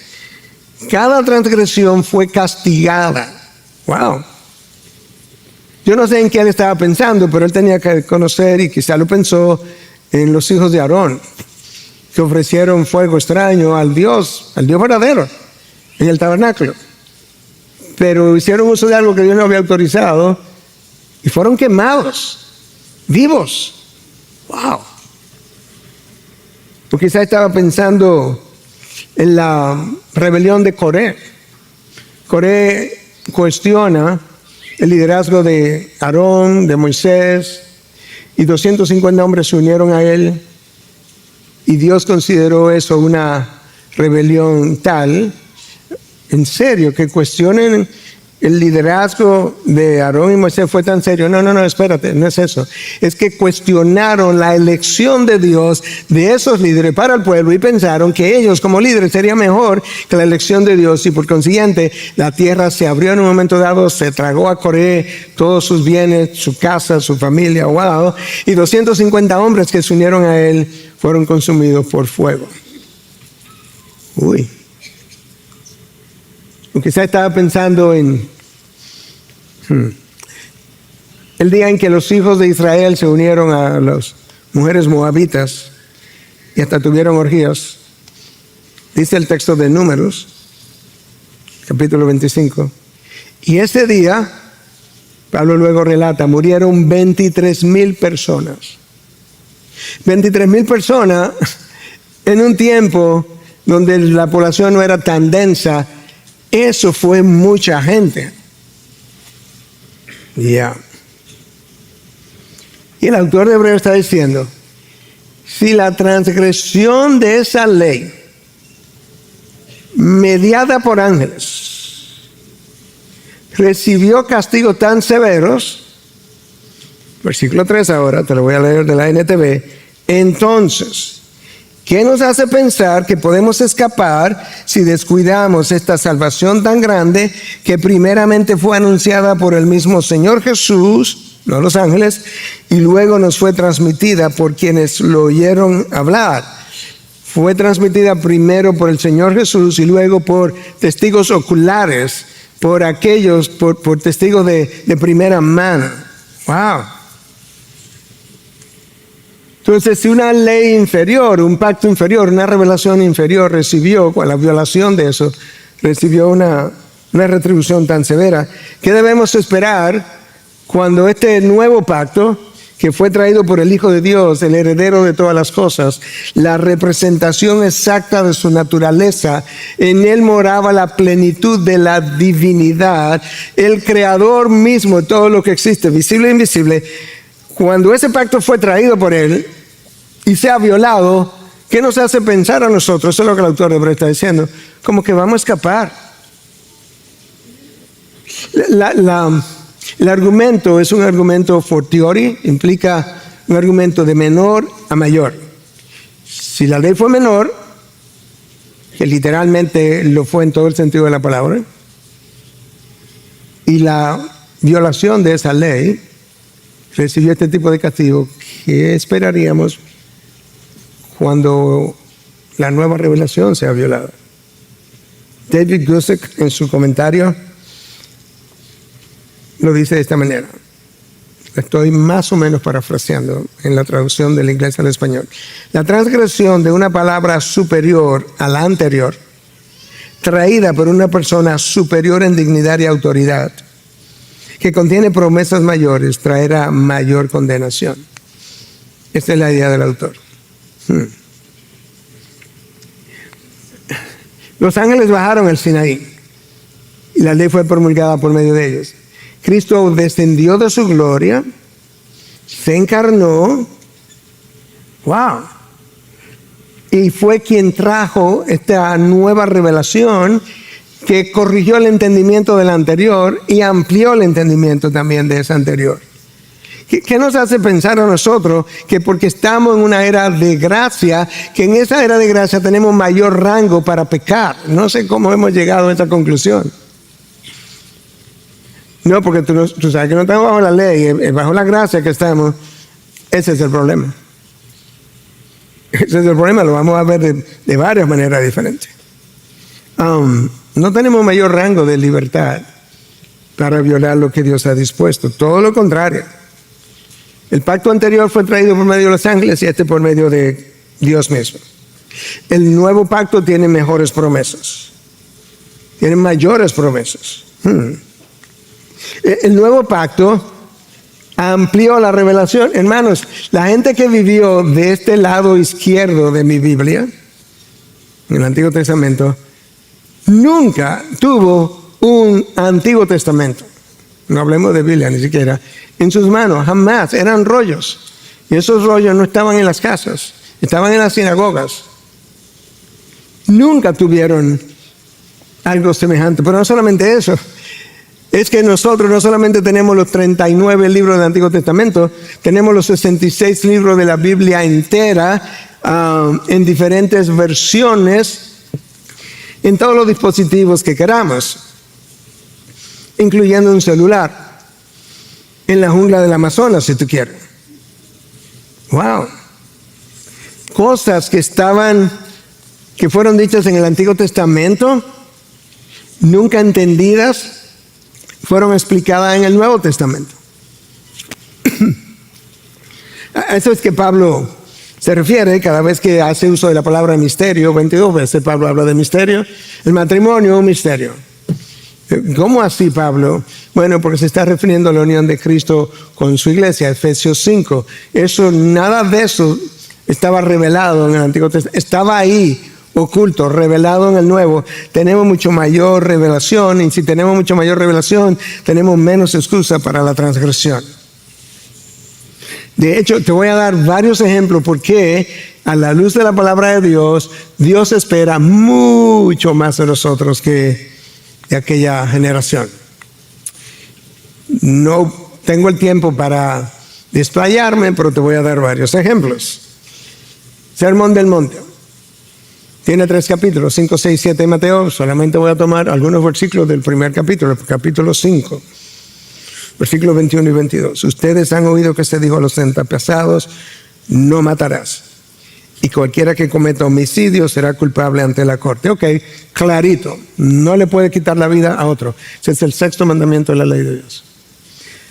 [SPEAKER 1] cada transgresión fue castigada. Wow. Yo no sé en qué él estaba pensando, pero él tenía que conocer, y quizá lo pensó, en los hijos de Aarón. que ofrecieron fuego extraño al Dios verdadero, en el tabernáculo. Pero hicieron uso de algo que Dios no había autorizado y fueron quemados, vivos. ¡Wow! O quizá estaba pensando en la rebelión de Coré. Coré cuestiona el liderazgo de Aarón, de Moisés, y 250 hombres se unieron a él, y Dios consideró eso una rebelión tal, en serio, que cuestionen el liderazgo de Aarón y Moisés fue tan serio. No, espérate, no es eso. Es que cuestionaron la elección de Dios de esos líderes para el pueblo y pensaron que ellos como líderes sería mejor que la elección de Dios, y por consiguiente la tierra se abrió en un momento dado, se tragó a Coré todos sus bienes, su casa, su familia, wow, y 250 hombres que se unieron a él fueron consumidos por fuego. Uy. Quizá estaba pensando en el día en que los hijos de Israel se unieron a las mujeres moabitas y hasta tuvieron orgías. Dice el texto de Números, capítulo 25. Y ese día, Pablo luego relata, murieron 23,000 personas. 23,000 personas en un tiempo donde la población no era tan densa. Eso fue mucha gente. Ya. Y el autor de Hebreos está diciendo, si la transgresión de esa ley, mediada por ángeles, recibió castigos tan severos, versículo 3 ahora, te lo voy a leer de la NTV, entonces, ¿qué nos hace pensar que podemos escapar si descuidamos esta salvación tan grande que primeramente fue anunciada por el mismo Señor Jesús, no los ángeles, y luego nos fue transmitida por quienes lo oyeron hablar? Fue transmitida primero por el Señor Jesús y luego por testigos oculares, por aquellos, por testigos de primera mano. ¡Wow! Entonces, si una ley inferior, un pacto inferior, una revelación inferior recibió, con la violación de eso, recibió una retribución tan severa, ¿qué debemos esperar cuando este nuevo pacto, que fue traído por el Hijo de Dios, el heredero de todas las cosas, la representación exacta de su naturaleza, en él moraba la plenitud de la divinidad, el creador mismo de todo lo que existe, visible e invisible? Cuando ese pacto fue traído por él y se ha violado, ¿qué nos hace pensar a nosotros? Eso es lo que el autor de Hebreos está diciendo. Como que vamos a escapar. El argumento es un argumento fortiori, implica un argumento de menor a mayor. Si la ley fue menor, que literalmente lo fue en todo el sentido de la palabra, y la violación de esa ley recibió este tipo de castigo, ¿qué esperaríamos cuando la nueva revelación sea violada? David Guzik, en su comentario, lo dice de esta manera. Estoy más o menos parafraseando en la traducción del inglés al español. La transgresión de una palabra superior a la anterior, traída por una persona superior en dignidad y autoridad, que contiene promesas mayores, traerá mayor condenación. Esta es la idea del autor. Los ángeles bajaron al Sinaí y la ley fue promulgada por medio de ellos. Cristo descendió de su gloria, se encarnó, wow, y fue quien trajo esta nueva revelación que corrigió el entendimiento del anterior y amplió el entendimiento también de esa anterior. ¿Qué nos hace pensar a nosotros que porque estamos en una era de gracia, que en esa era de gracia tenemos mayor rango para pecar? No sé cómo hemos llegado a esa conclusión. No, porque tú sabes que no estamos bajo la ley, bajo la gracia que estamos. Ese es el problema. Ese es el problema, lo vamos a ver de varias maneras diferentes. No tenemos mayor rango de libertad para violar lo que Dios ha dispuesto. Todo lo contrario. El pacto anterior fue traído por medio de los ángeles y este por medio de Dios mismo. El nuevo pacto tiene mejores promesas. Tiene mayores promesas. El nuevo pacto amplió la revelación. Hermanos, la gente que vivió de este lado izquierdo de mi Biblia, en el Antiguo Testamento, nunca tuvo un Antiguo Testamento. No hablemos de Biblia ni siquiera. En sus manos, jamás. Eran rollos. Y esos rollos no estaban en las casas, estaban en las sinagogas. Nunca tuvieron algo semejante. Pero no solamente eso. Es que nosotros no solamente tenemos los 39 libros del Antiguo Testamento, tenemos los 66 libros de la Biblia entera en diferentes versiones en todos los dispositivos que queramos, incluyendo un celular, en la jungla del Amazonas, si tú quieres. ¡Wow! Cosas que fueron dichas en el Antiguo Testamento, nunca entendidas, fueron explicadas en el Nuevo Testamento. A eso es que Pablo se refiere cada vez que hace uso de la palabra misterio. 22 veces Pablo habla de misterio. El matrimonio, un misterio. ¿Cómo así, Pablo? Bueno, porque se está refiriendo a la unión de Cristo con su iglesia, Efesios 5. Nada de eso estaba revelado en el Antiguo Testamento. Estaba ahí, oculto, revelado en el Nuevo. Tenemos mucho mayor revelación, y si tenemos mucho mayor revelación, tenemos menos excusa para la transgresión. De hecho, te voy a dar varios ejemplos porque a la luz de la palabra de Dios, Dios espera mucho más de nosotros que de aquella generación. No tengo el tiempo para desplayarme, pero te voy a dar varios ejemplos. Sermón del Monte. Tiene 3 capítulos, 5, 6, 7 de Mateo. Solamente voy a tomar algunos versículos del primer capítulo, el capítulo 5, versículos 21 y 22. Ustedes han oído que se dijo a los antepasados, no matarás. Y cualquiera que cometa homicidio será culpable ante la corte. Ok, clarito. No le puede quitar la vida a otro. Ese es el 6º mandamiento de la ley de Dios.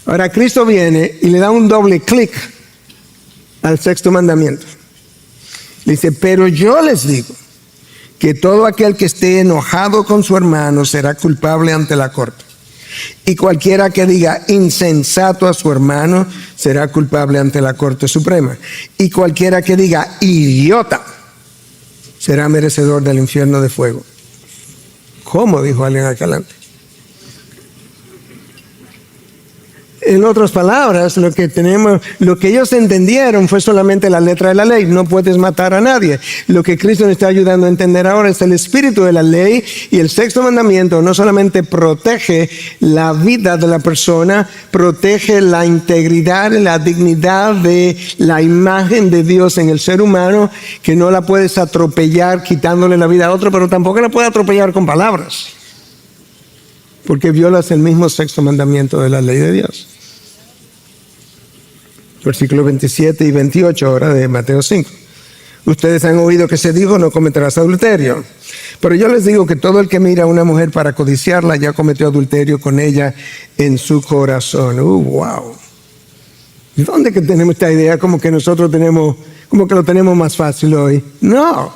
[SPEAKER 1] Ahora Cristo viene y le da un doble clic al 6º mandamiento. Dice, pero yo les digo que todo aquel que esté enojado con su hermano será culpable ante la corte. Y cualquiera que diga insensato a su hermano será culpable ante la Corte Suprema. Y cualquiera que diga idiota será merecedor del infierno de fuego. ¿Cómo? Dijo alguien acá adelante. En otras palabras, lo que ellos entendieron fue solamente la letra de la ley. No puedes matar a nadie. Lo que Cristo nos está ayudando a entender ahora es el espíritu de la ley, y el 6º mandamiento no solamente protege la vida de la persona, protege la integridad y la dignidad de la imagen de Dios en el ser humano, que no la puedes atropellar quitándole la vida a otro, pero tampoco la puedes atropellar con palabras, porque violas el mismo 6º mandamiento de la ley de Dios. Versículos 27 y 28 ahora de Mateo 5. Ustedes han oído que se dijo, no cometerás adulterio. Pero yo les digo que todo el que mira a una mujer para codiciarla ya cometió adulterio con ella en su corazón. Wow. ¿Dónde que tenemos esta idea como que nosotros como que lo tenemos más fácil hoy? No.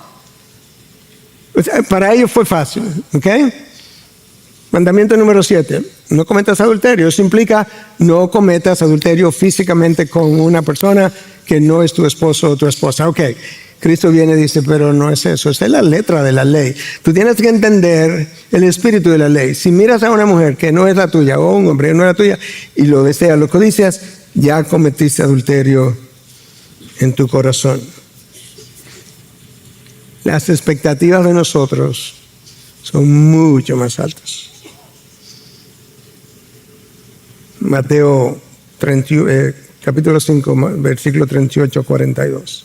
[SPEAKER 1] O sea, para ellos fue fácil, ¿ok? Mandamiento número 7, no cometas adulterio. Eso implica no cometas adulterio físicamente con una persona que no es tu esposo o tu esposa. Ok, Cristo viene y dice, pero no es eso, esa es la letra de la ley. Tú tienes que entender el espíritu de la ley. Si miras a una mujer que no es la tuya, o un hombre que no es la tuya, y lo deseas, lo codicias, ya cometiste adulterio en tu corazón. Las expectativas de nosotros son mucho más altas. Mateo capítulo 5, versículo 38 a 42.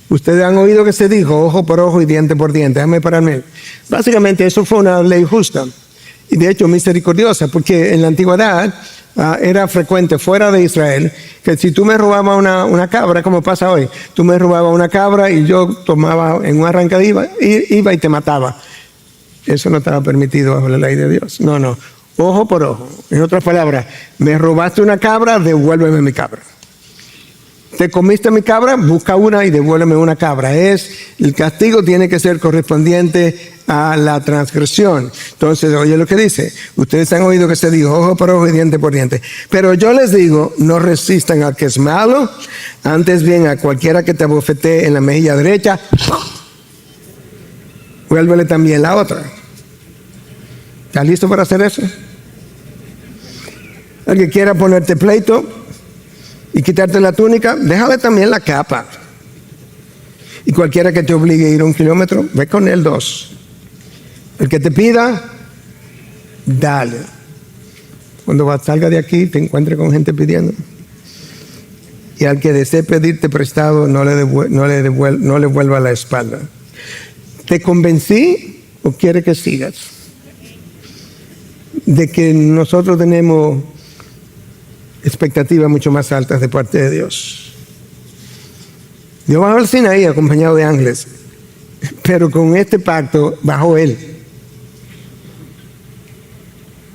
[SPEAKER 1] Ustedes han oído que se dijo ojo por ojo y diente por diente. Déjame pararme. Básicamente eso fue una ley justa y de hecho misericordiosa, porque en la antigüedad era frecuente fuera de Israel que si tú me robabas una cabra, como pasa hoy, tú me robabas una cabra y yo tomaba en un arrancada, iba y te mataba. Eso no estaba permitido bajo la ley de Dios. No. Ojo por ojo. En otras palabras, me robaste una cabra, devuélveme mi cabra. Te comiste mi cabra, busca una y devuélveme una cabra. El castigo tiene que ser correspondiente a la transgresión. Entonces, oye lo que dice. Ustedes han oído que se dijo ojo por ojo y diente por diente. Pero yo les digo, no resistan al que es malo, antes bien a cualquiera que te abofetee en la mejilla derecha, vuélvele también la otra. ¿Estás listo para hacer eso? El que quiera ponerte pleito y quitarte la túnica, déjale también la capa. Y cualquiera que te obligue a ir 1 kilómetro, ve con él 2. El que te pida, dale. Cuando salga de aquí, te encuentres con gente pidiendo. Y al que desee pedirte prestado, no le vuelva la espalda. ¿Te convencí o quiere que sigas? De que nosotros tenemos expectativas mucho más altas de parte de Dios. Dios bajó al Sinaí acompañado de ángeles, pero con este pacto bajó Él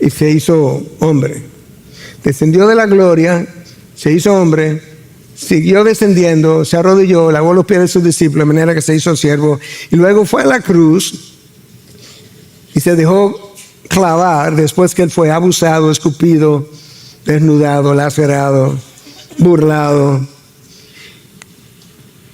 [SPEAKER 1] y se hizo hombre. Descendió de la gloria, se hizo hombre, siguió descendiendo, se arrodilló, lavó los pies de sus discípulos de manera que se hizo siervo, y luego fue a la cruz y se dejó clavar después que Él fue abusado, escupido, desnudado, lacerado, burlado.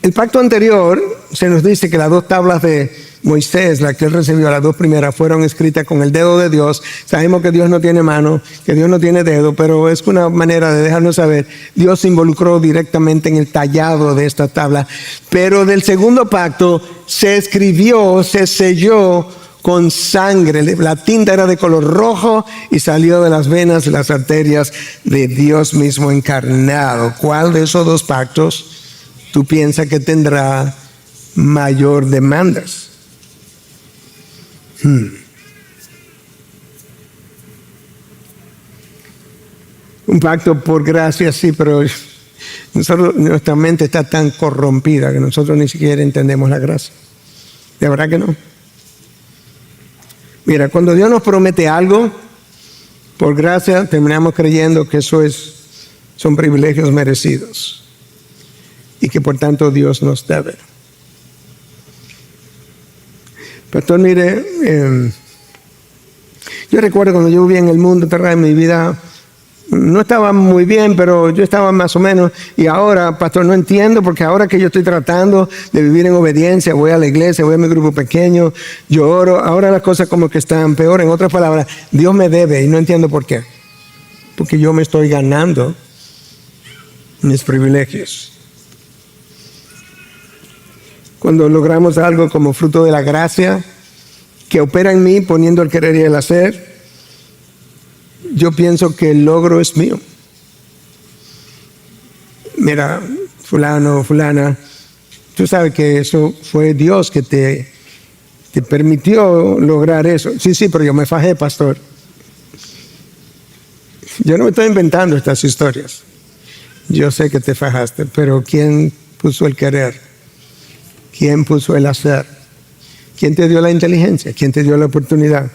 [SPEAKER 1] El pacto anterior se nos dice que las 2 tablas de Moisés, las que él recibió, las 2 primeras, fueron escritas con el dedo de Dios. Sabemos que Dios no tiene mano, que Dios no tiene dedo, pero es una manera de dejarnos saber. Dios se involucró directamente en el tallado de esta tabla. Pero del segundo pacto se escribió, se selló con sangre. La tinta era de color rojo y salió de las venas y las arterias de Dios mismo encarnado. ¿Cuál de esos 2 pactos tú piensas que tendrá mayor demandas? Un pacto por gracia, sí, pero nuestra mente está tan corrompida que nosotros ni siquiera entendemos la gracia. De verdad que no. Mira, cuando Dios nos promete algo, por gracia terminamos creyendo que eso son privilegios merecidos y que por tanto Dios nos debe. Pastor, mire, yo recuerdo cuando yo vivía en el mundo terrenal, mi vida no estaba muy bien, pero yo estaba más o menos. Y ahora, pastor, no entiendo, porque ahora que yo estoy tratando de vivir en obediencia, voy a la iglesia, voy a mi grupo pequeño, yo oro, ahora las cosas como que están peor. En otras palabras, Dios me debe y no entiendo por qué. Porque yo me estoy ganando mis privilegios. Cuando logramos algo como fruto de la gracia que opera en mí poniendo el querer y el hacer, yo pienso que el logro es mío. Mira, fulano, fulana, tú sabes que eso fue Dios que te permitió lograr eso. Sí, pero yo me fajé, pastor. Yo no me estoy inventando estas historias. Yo sé que te fajaste, pero ¿quién puso el querer? ¿Quién puso el hacer? ¿Quién te dio la inteligencia? ¿Quién te dio la oportunidad?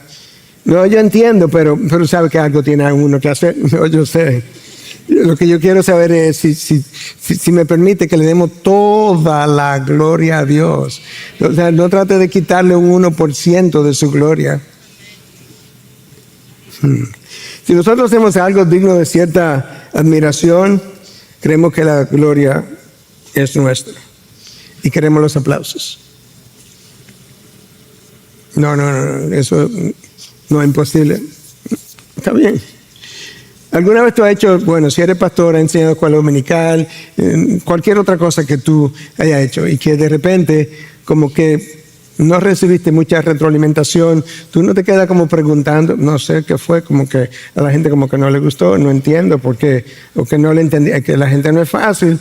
[SPEAKER 1] No, yo entiendo, pero sabe que algo tiene uno que hacer. No, yo sé. Lo que yo quiero saber es si me permite que le demos toda la gloria a Dios. O sea, no trate de quitarle un 1% de su gloria. Si nosotros hacemos algo digno de cierta admiración, creemos que la gloria es nuestra. Y queremos los aplausos. No, eso no es imposible. Está bien. ¿Alguna vez tú has hecho, bueno, si eres pastor, has enseñado escuela dominical, cualquier otra cosa que tú hayas hecho y que de repente como que no recibiste mucha retroalimentación, tú no te quedas como preguntando, no sé qué fue, como que a la gente como que no le gustó, no entiendo por qué, o que no le entendí, que la gente no es fácil?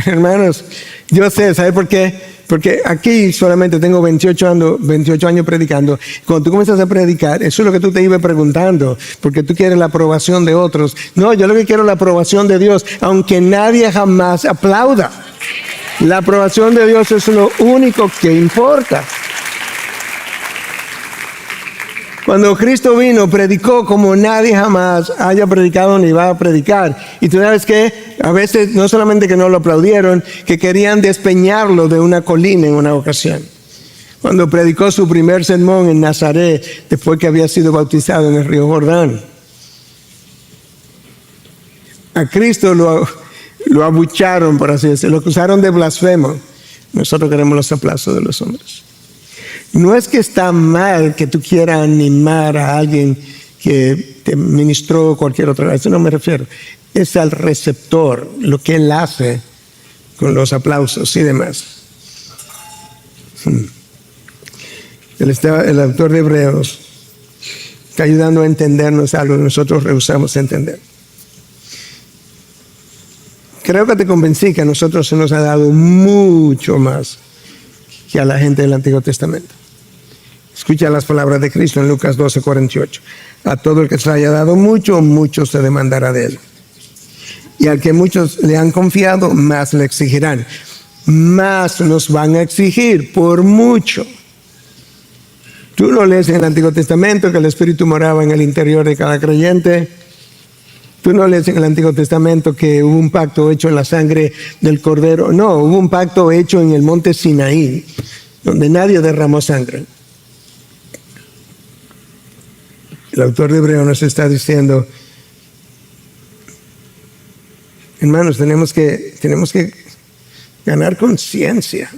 [SPEAKER 1] Hermanos, yo sé, ¿sabes por qué? Porque aquí solamente tengo 28 años predicando. Cuando tú comienzas a predicar, eso es lo que tú te ibas preguntando, porque tú quieres la aprobación de otros. No, yo lo que quiero es la aprobación de Dios, aunque nadie jamás aplauda. La aprobación de Dios es lo único que importa. Cuando Cristo vino, predicó como nadie jamás haya predicado ni va a predicar. Y tú sabes que a veces no solamente que no lo aplaudieron, que querían despeñarlo de una colina en una ocasión. Cuando predicó su primer sermón en Nazaret, después que había sido bautizado en el río Jordán. A Cristo lo abucharon, por así decirlo, lo acusaron de blasfemo. Nosotros queremos los aplausos de los hombres. No es que está mal que tú quieras animar a alguien que te ministró cualquier otra vez, a eso no me refiero. Es al receptor, lo que él hace con los aplausos y demás. El autor de Hebreos está ayudando a entendernos algo que nosotros rehusamos entender. Creo que te convencí que a nosotros se nos ha dado mucho más que a la gente del Antiguo Testamento. Escucha las palabras de Cristo en Lucas 12:48. A todo el que se haya dado mucho, mucho se demandará de él. Y al que muchos le han confiado, más le exigirán. Más nos van a exigir por mucho. Tú no lees en el Antiguo Testamento que el Espíritu moraba en el interior de cada creyente. Tú no lees en el Antiguo Testamento que hubo un pacto hecho en la sangre del Cordero. No, hubo un pacto hecho en el monte Sinaí, donde nadie derramó sangre. El autor de Hebreos nos está diciendo, hermanos, tenemos que ganar conciencia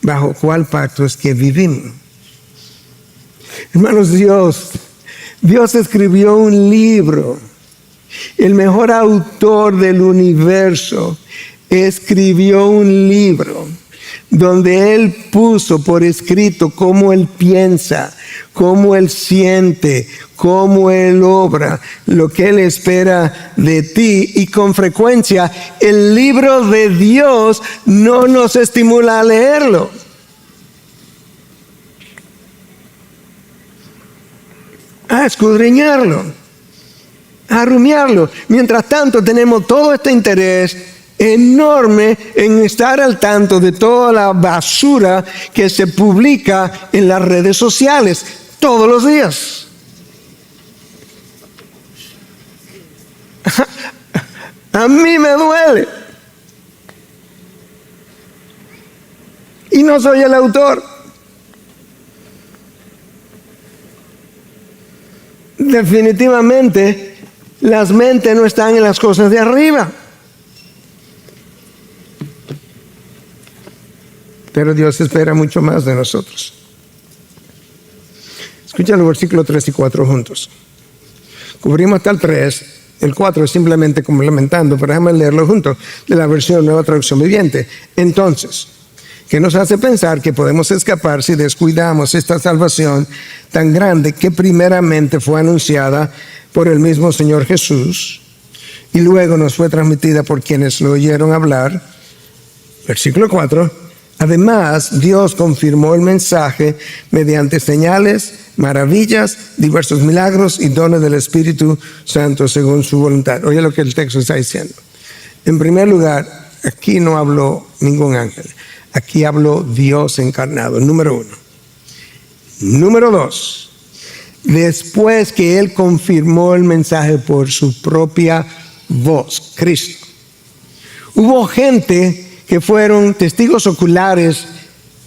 [SPEAKER 1] bajo cuál pacto es que vivimos. Hermanos, Dios escribió un libro. El mejor autor del universo escribió un libro donde Él puso por escrito cómo Él piensa, cómo Él siente, cómo Él obra, lo que Él espera de ti. Y con frecuencia el libro de Dios no nos estimula a leerlo. A escudriñarlo, a rumiarlo. Mientras tanto tenemos todo este interés enorme en estar al tanto de toda la basura que se publica en las redes sociales todos los días. A mí me duele. Y no soy el autor. Definitivamente, las mentes no están en las cosas de arriba. Pero Dios espera mucho más de nosotros. Escucha los versículos 3 y 4 juntos. Cubrimos hasta el 3. El 4 es simplemente complementando, pero déjame leerlo juntos, de la versión Nueva Traducción Viviente. Entonces, ¿qué nos hace pensar que podemos escapar si descuidamos esta salvación tan grande que primeramente fue anunciada por el mismo Señor Jesús y luego nos fue transmitida por quienes lo oyeron hablar? Versículo 4. Además, Dios confirmó el mensaje mediante señales, maravillas, diversos milagros y dones del Espíritu Santo según su voluntad. Oye lo que el texto está diciendo. En primer lugar, aquí no habló ningún ángel. Aquí habló Dios encarnado, número 1. Número 2, después que Él confirmó el mensaje por su propia voz, Cristo. Hubo gente que fueron testigos oculares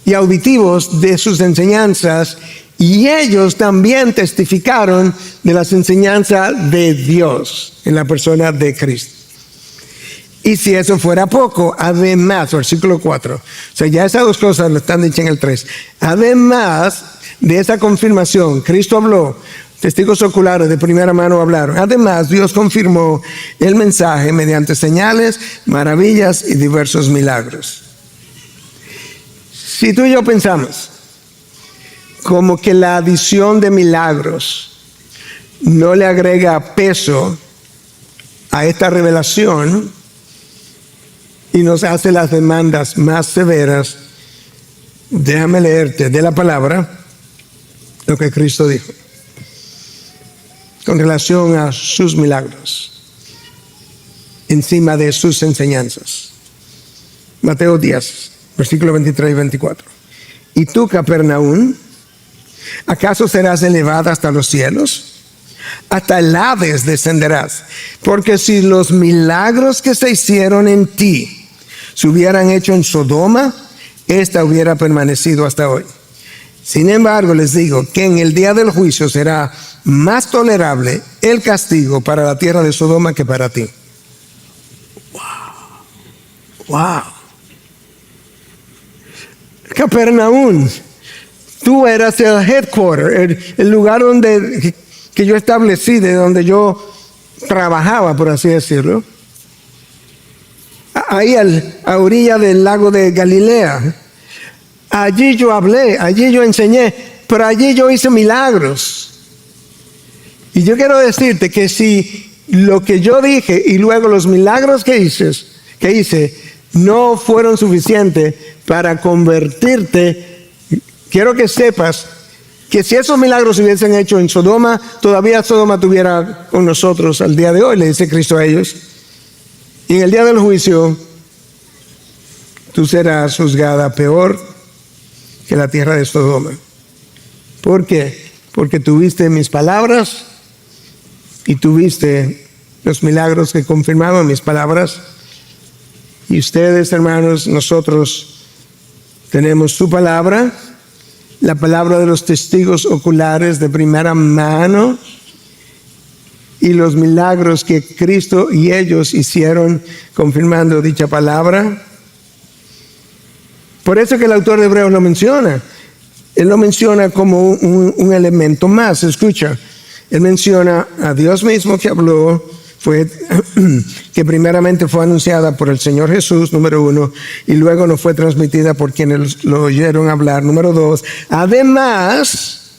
[SPEAKER 1] y auditivos de sus enseñanzas y ellos también testificaron de las enseñanzas de Dios en la persona de Cristo. Y si eso fuera poco, además, versículo 4, o sea, ya esas dos cosas lo están dichas en el 3. Además de esa confirmación, Cristo habló, testigos oculares de primera mano hablaron. Además, Dios confirmó el mensaje mediante señales, maravillas y diversos milagros. Si tú y yo pensamos como que la adición de milagros no le agrega peso a esta revelación y nos hace las demandas más severas, déjame leerte de la palabra lo que Cristo dijo con relación a sus milagros encima de sus enseñanzas. Mateo 10, versículos 23 y 24. Y tú, Capernaum, ¿Acaso serás elevada hasta los cielos? Hasta el Hades descenderás. Porque si los milagros que se hicieron en ti se hubieran hecho en Sodoma, esta hubiera permanecido hasta hoy. Sin embargo, les digo que en el día del juicio será más tolerable el castigo para la tierra de Sodoma que para ti. Wow. Capernaum, tú eras el headquarter, el lugar que yo establecí, de donde yo trabajaba, por así decirlo. Ahí a orilla del lago de Galilea. Allí yo hablé, allí yo enseñé, pero allí yo hice milagros. Y yo quiero decirte que si lo que yo dije y luego los milagros que hice no fueron suficientes para convertirte, quiero que sepas que si esos milagros se hubiesen hecho en Sodoma, todavía Sodoma estuviera con nosotros al día de hoy, le dice Cristo a ellos. Y en el día del juicio, tú serás juzgada peor que la tierra de Sodoma. ¿Por qué? Porque tuviste mis palabras y tuviste los milagros que confirmaban mis palabras. Y ustedes, hermanos, nosotros tenemos su palabra, la palabra de los testigos oculares de primera mano y los milagros que Cristo y ellos hicieron confirmando dicha palabra. Por eso que el autor de Hebreos lo menciona. Él lo menciona como un elemento más. Escucha, él menciona a Dios mismo que habló, que primeramente fue anunciada por el Señor Jesús, número 1, y luego nos fue transmitida por quienes lo oyeron hablar, número 2. Además,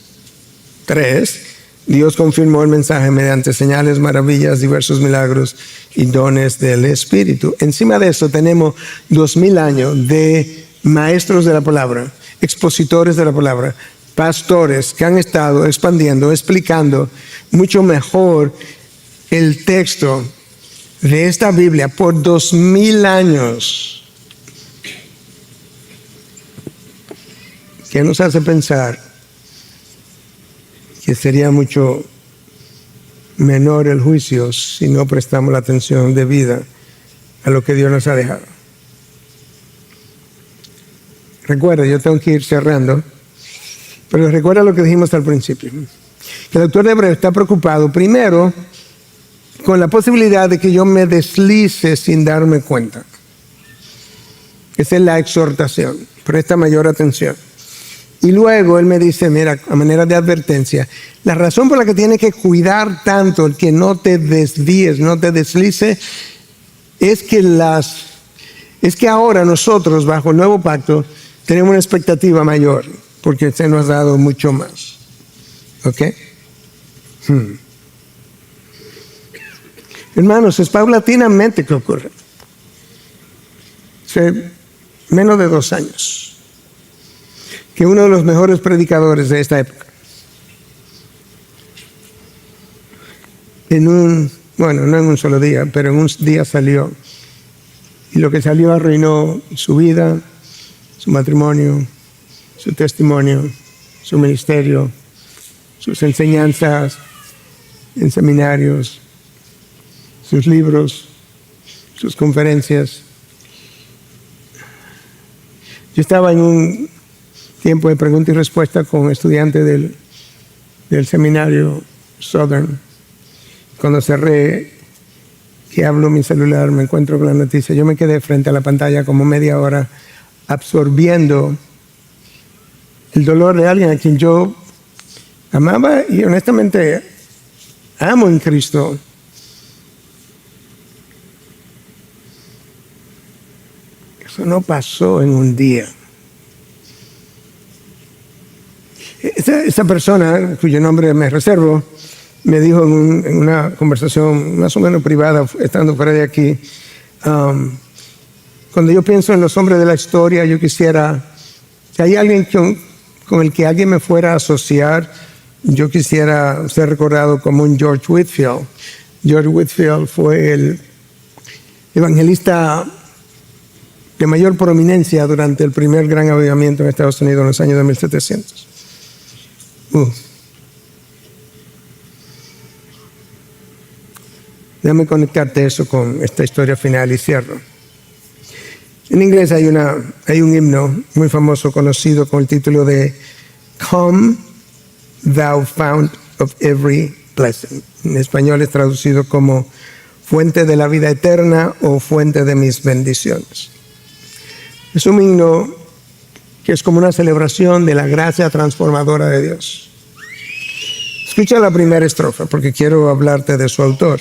[SPEAKER 1] 3, Dios confirmó el mensaje mediante señales, maravillas, diversos milagros y dones del Espíritu. Encima de eso tenemos 2000 años de maestros de la palabra, expositores de la palabra, pastores que han estado expandiendo, explicando mucho mejor el texto de esta Biblia por 2000 años. Que nos hace pensar que sería mucho menor el juicio si no prestamos la atención debida a lo que Dios nos ha dejado. Recuerda, yo tengo que ir cerrando, pero recuerda lo que dijimos al principio, que el autor de Hebreos está preocupado primero con la posibilidad de que yo me deslice sin darme cuenta. Esa es la exhortación, presta mayor atención. Y luego él me dice, mira, a manera de advertencia, la razón por la que tienes que cuidar tanto el que no te desvíes, no te deslice, es que ahora nosotros, bajo el nuevo pacto, tenemos una expectativa mayor, porque se nos ha dado mucho más. ¿Ok? Hermanos, es paulatinamente que ocurre. Hace menos de 2 años que uno de los mejores predicadores de esta época, no en un solo día, pero en un día salió, y lo que salió arruinó su vida, su matrimonio, su testimonio, su ministerio, sus enseñanzas en seminarios, sus libros, sus conferencias. Yo estaba en un tiempo de pregunta y respuesta con estudiantes del seminario Southern. Cuando cerré, que hablo mi celular, me encuentro con la noticia. Yo me quedé frente a la pantalla como media hora absorbiendo el dolor de alguien a quien yo amaba y honestamente amo en Cristo. Eso no pasó en un día. Esa persona, cuyo nombre me reservo, me dijo en una conversación más o menos privada, estando fuera de aquí, cuando yo pienso en los hombres de la historia, yo quisiera, si hay alguien con el que alguien me fuera a asociar, yo quisiera ser recordado como un George Whitefield. George Whitefield fue el evangelista de mayor prominencia durante el primer gran avivamiento en Estados Unidos en los años de 1700. Déjame conectarte eso con esta historia final y cierro. En inglés hay un himno muy famoso, conocido con el título de Come, Thou Fount of Every Blessing. En español es traducido como Fuente de la vida eterna o Fuente de mis bendiciones. Es un himno que es como una celebración de la gracia transformadora de Dios. Escucha la primera estrofa porque quiero hablarte de su autor.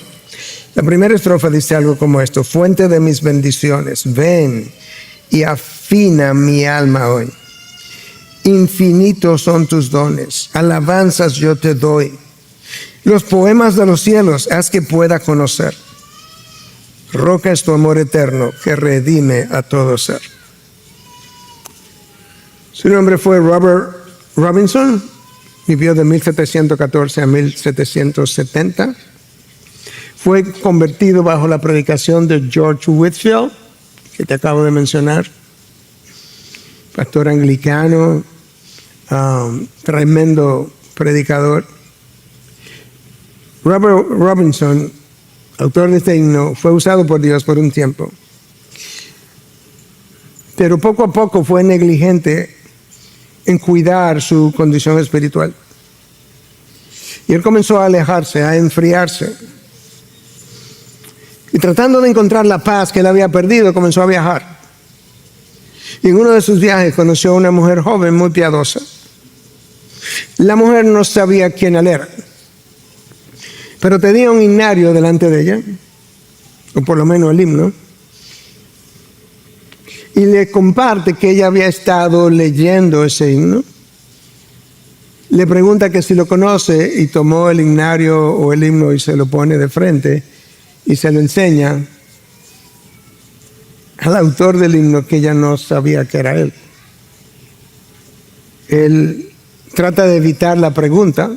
[SPEAKER 1] La primera estrofa dice algo como esto: fuente de mis bendiciones, ven y afina mi alma hoy. Infinitos son tus dones, alabanzas yo te doy. Los poemas de los cielos haz que pueda conocer. Roca es tu amor eterno que redime a todo ser. Su nombre fue Robert Robinson, vivió de 1714 a 1770. Fue convertido bajo la predicación de George Whitefield, que te acabo de mencionar, pastor anglicano, tremendo predicador. Robert Robinson, autor de este himno, fue usado por Dios por un tiempo, pero poco a poco fue negligente en cuidar su condición espiritual. Y él comenzó a alejarse, a enfriarse. Y tratando de encontrar la paz que él había perdido, comenzó a viajar. Y en uno de sus viajes conoció a una mujer joven muy piadosa. La mujer no sabía quién él era, pero tenía un himnario delante de ella, o por lo menos el himno, y le comparte que ella había estado leyendo ese himno. Le pregunta que si lo conoce y tomó el himnario o el himno y se lo pone de frente y se lo enseña al autor del himno, que ella no sabía que era él. Él trata de evitar la pregunta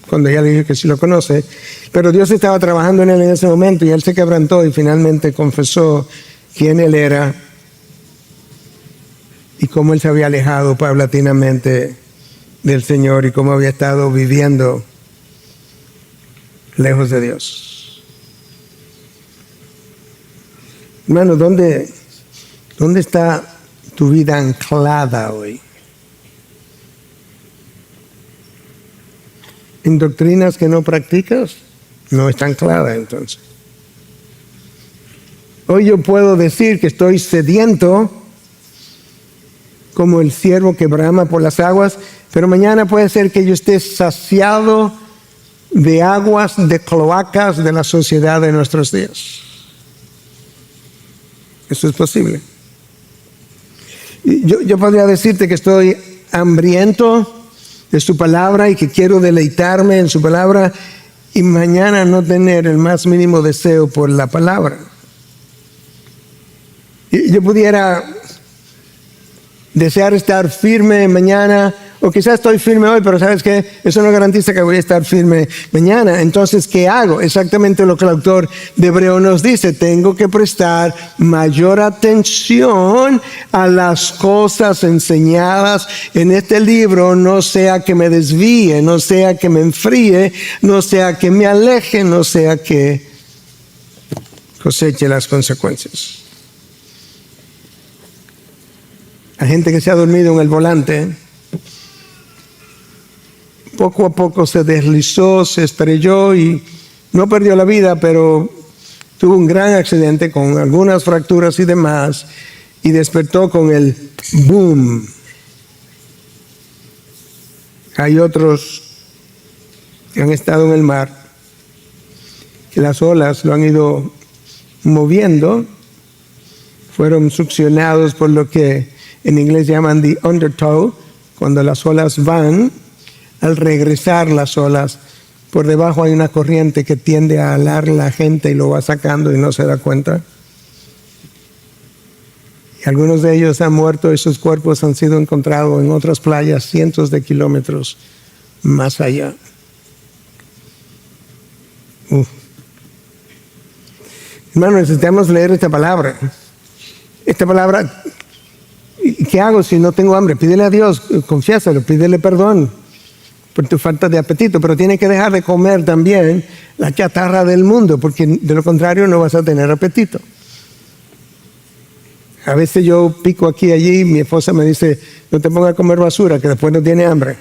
[SPEAKER 1] cuando ella le dijo que sí lo conoce, pero Dios estaba trabajando en él en ese momento y él se quebrantó y finalmente confesó quién él era y cómo él se había alejado paulatinamente del Señor y cómo había estado viviendo lejos de Dios. Hermano, ¿dónde está tu vida anclada hoy? ¿En doctrinas que no practicas? No está anclada entonces. Hoy yo puedo decir que estoy sediento como el ciervo que brama por las aguas, pero mañana puede ser que yo esté saciado de aguas, de cloacas de la sociedad de nuestros días. Eso es posible. Yo podría decirte que estoy hambriento de su palabra y que quiero deleitarme en su palabra y mañana no tener el más mínimo deseo por la palabra. Yo pudiera desear estar firme mañana, o quizás estoy firme hoy, pero ¿sabes qué? Eso no garantiza que voy a estar firme mañana. Entonces, ¿qué hago? Exactamente lo que el autor de Hebreo nos dice. Tengo que prestar mayor atención a las cosas enseñadas en este libro, no sea que me desvíe, no sea que me enfríe, no sea que me aleje, no sea que coseche las consecuencias. Hay gente que se ha dormido en el volante, poco a poco se deslizó, se estrelló y no perdió la vida, pero tuvo un gran accidente con algunas fracturas y demás, y despertó con el boom. Hay otros que han estado en el mar, que las olas lo han ido moviendo, fueron succionados por lo que en inglés llaman the undertow, cuando las olas van. Al regresar las olas, por debajo hay una corriente que tiende a alar la gente y lo va sacando y no se da cuenta. Y algunos de ellos han muerto y sus cuerpos han sido encontrados en otras playas cientos de kilómetros más allá. Hermano, necesitamos leer esta palabra. Esta palabra, ¿qué hago si no tengo hambre? Pídele a Dios, confiésalo, pídele perdón. por tu falta de apetito, pero tienes que dejar de comer también la chatarra del mundo, porque de lo contrario no vas a tener apetito. A veces yo pico aquí y allí, mi esposa me dice, no te pongas a comer basura, que después no tiene hambre.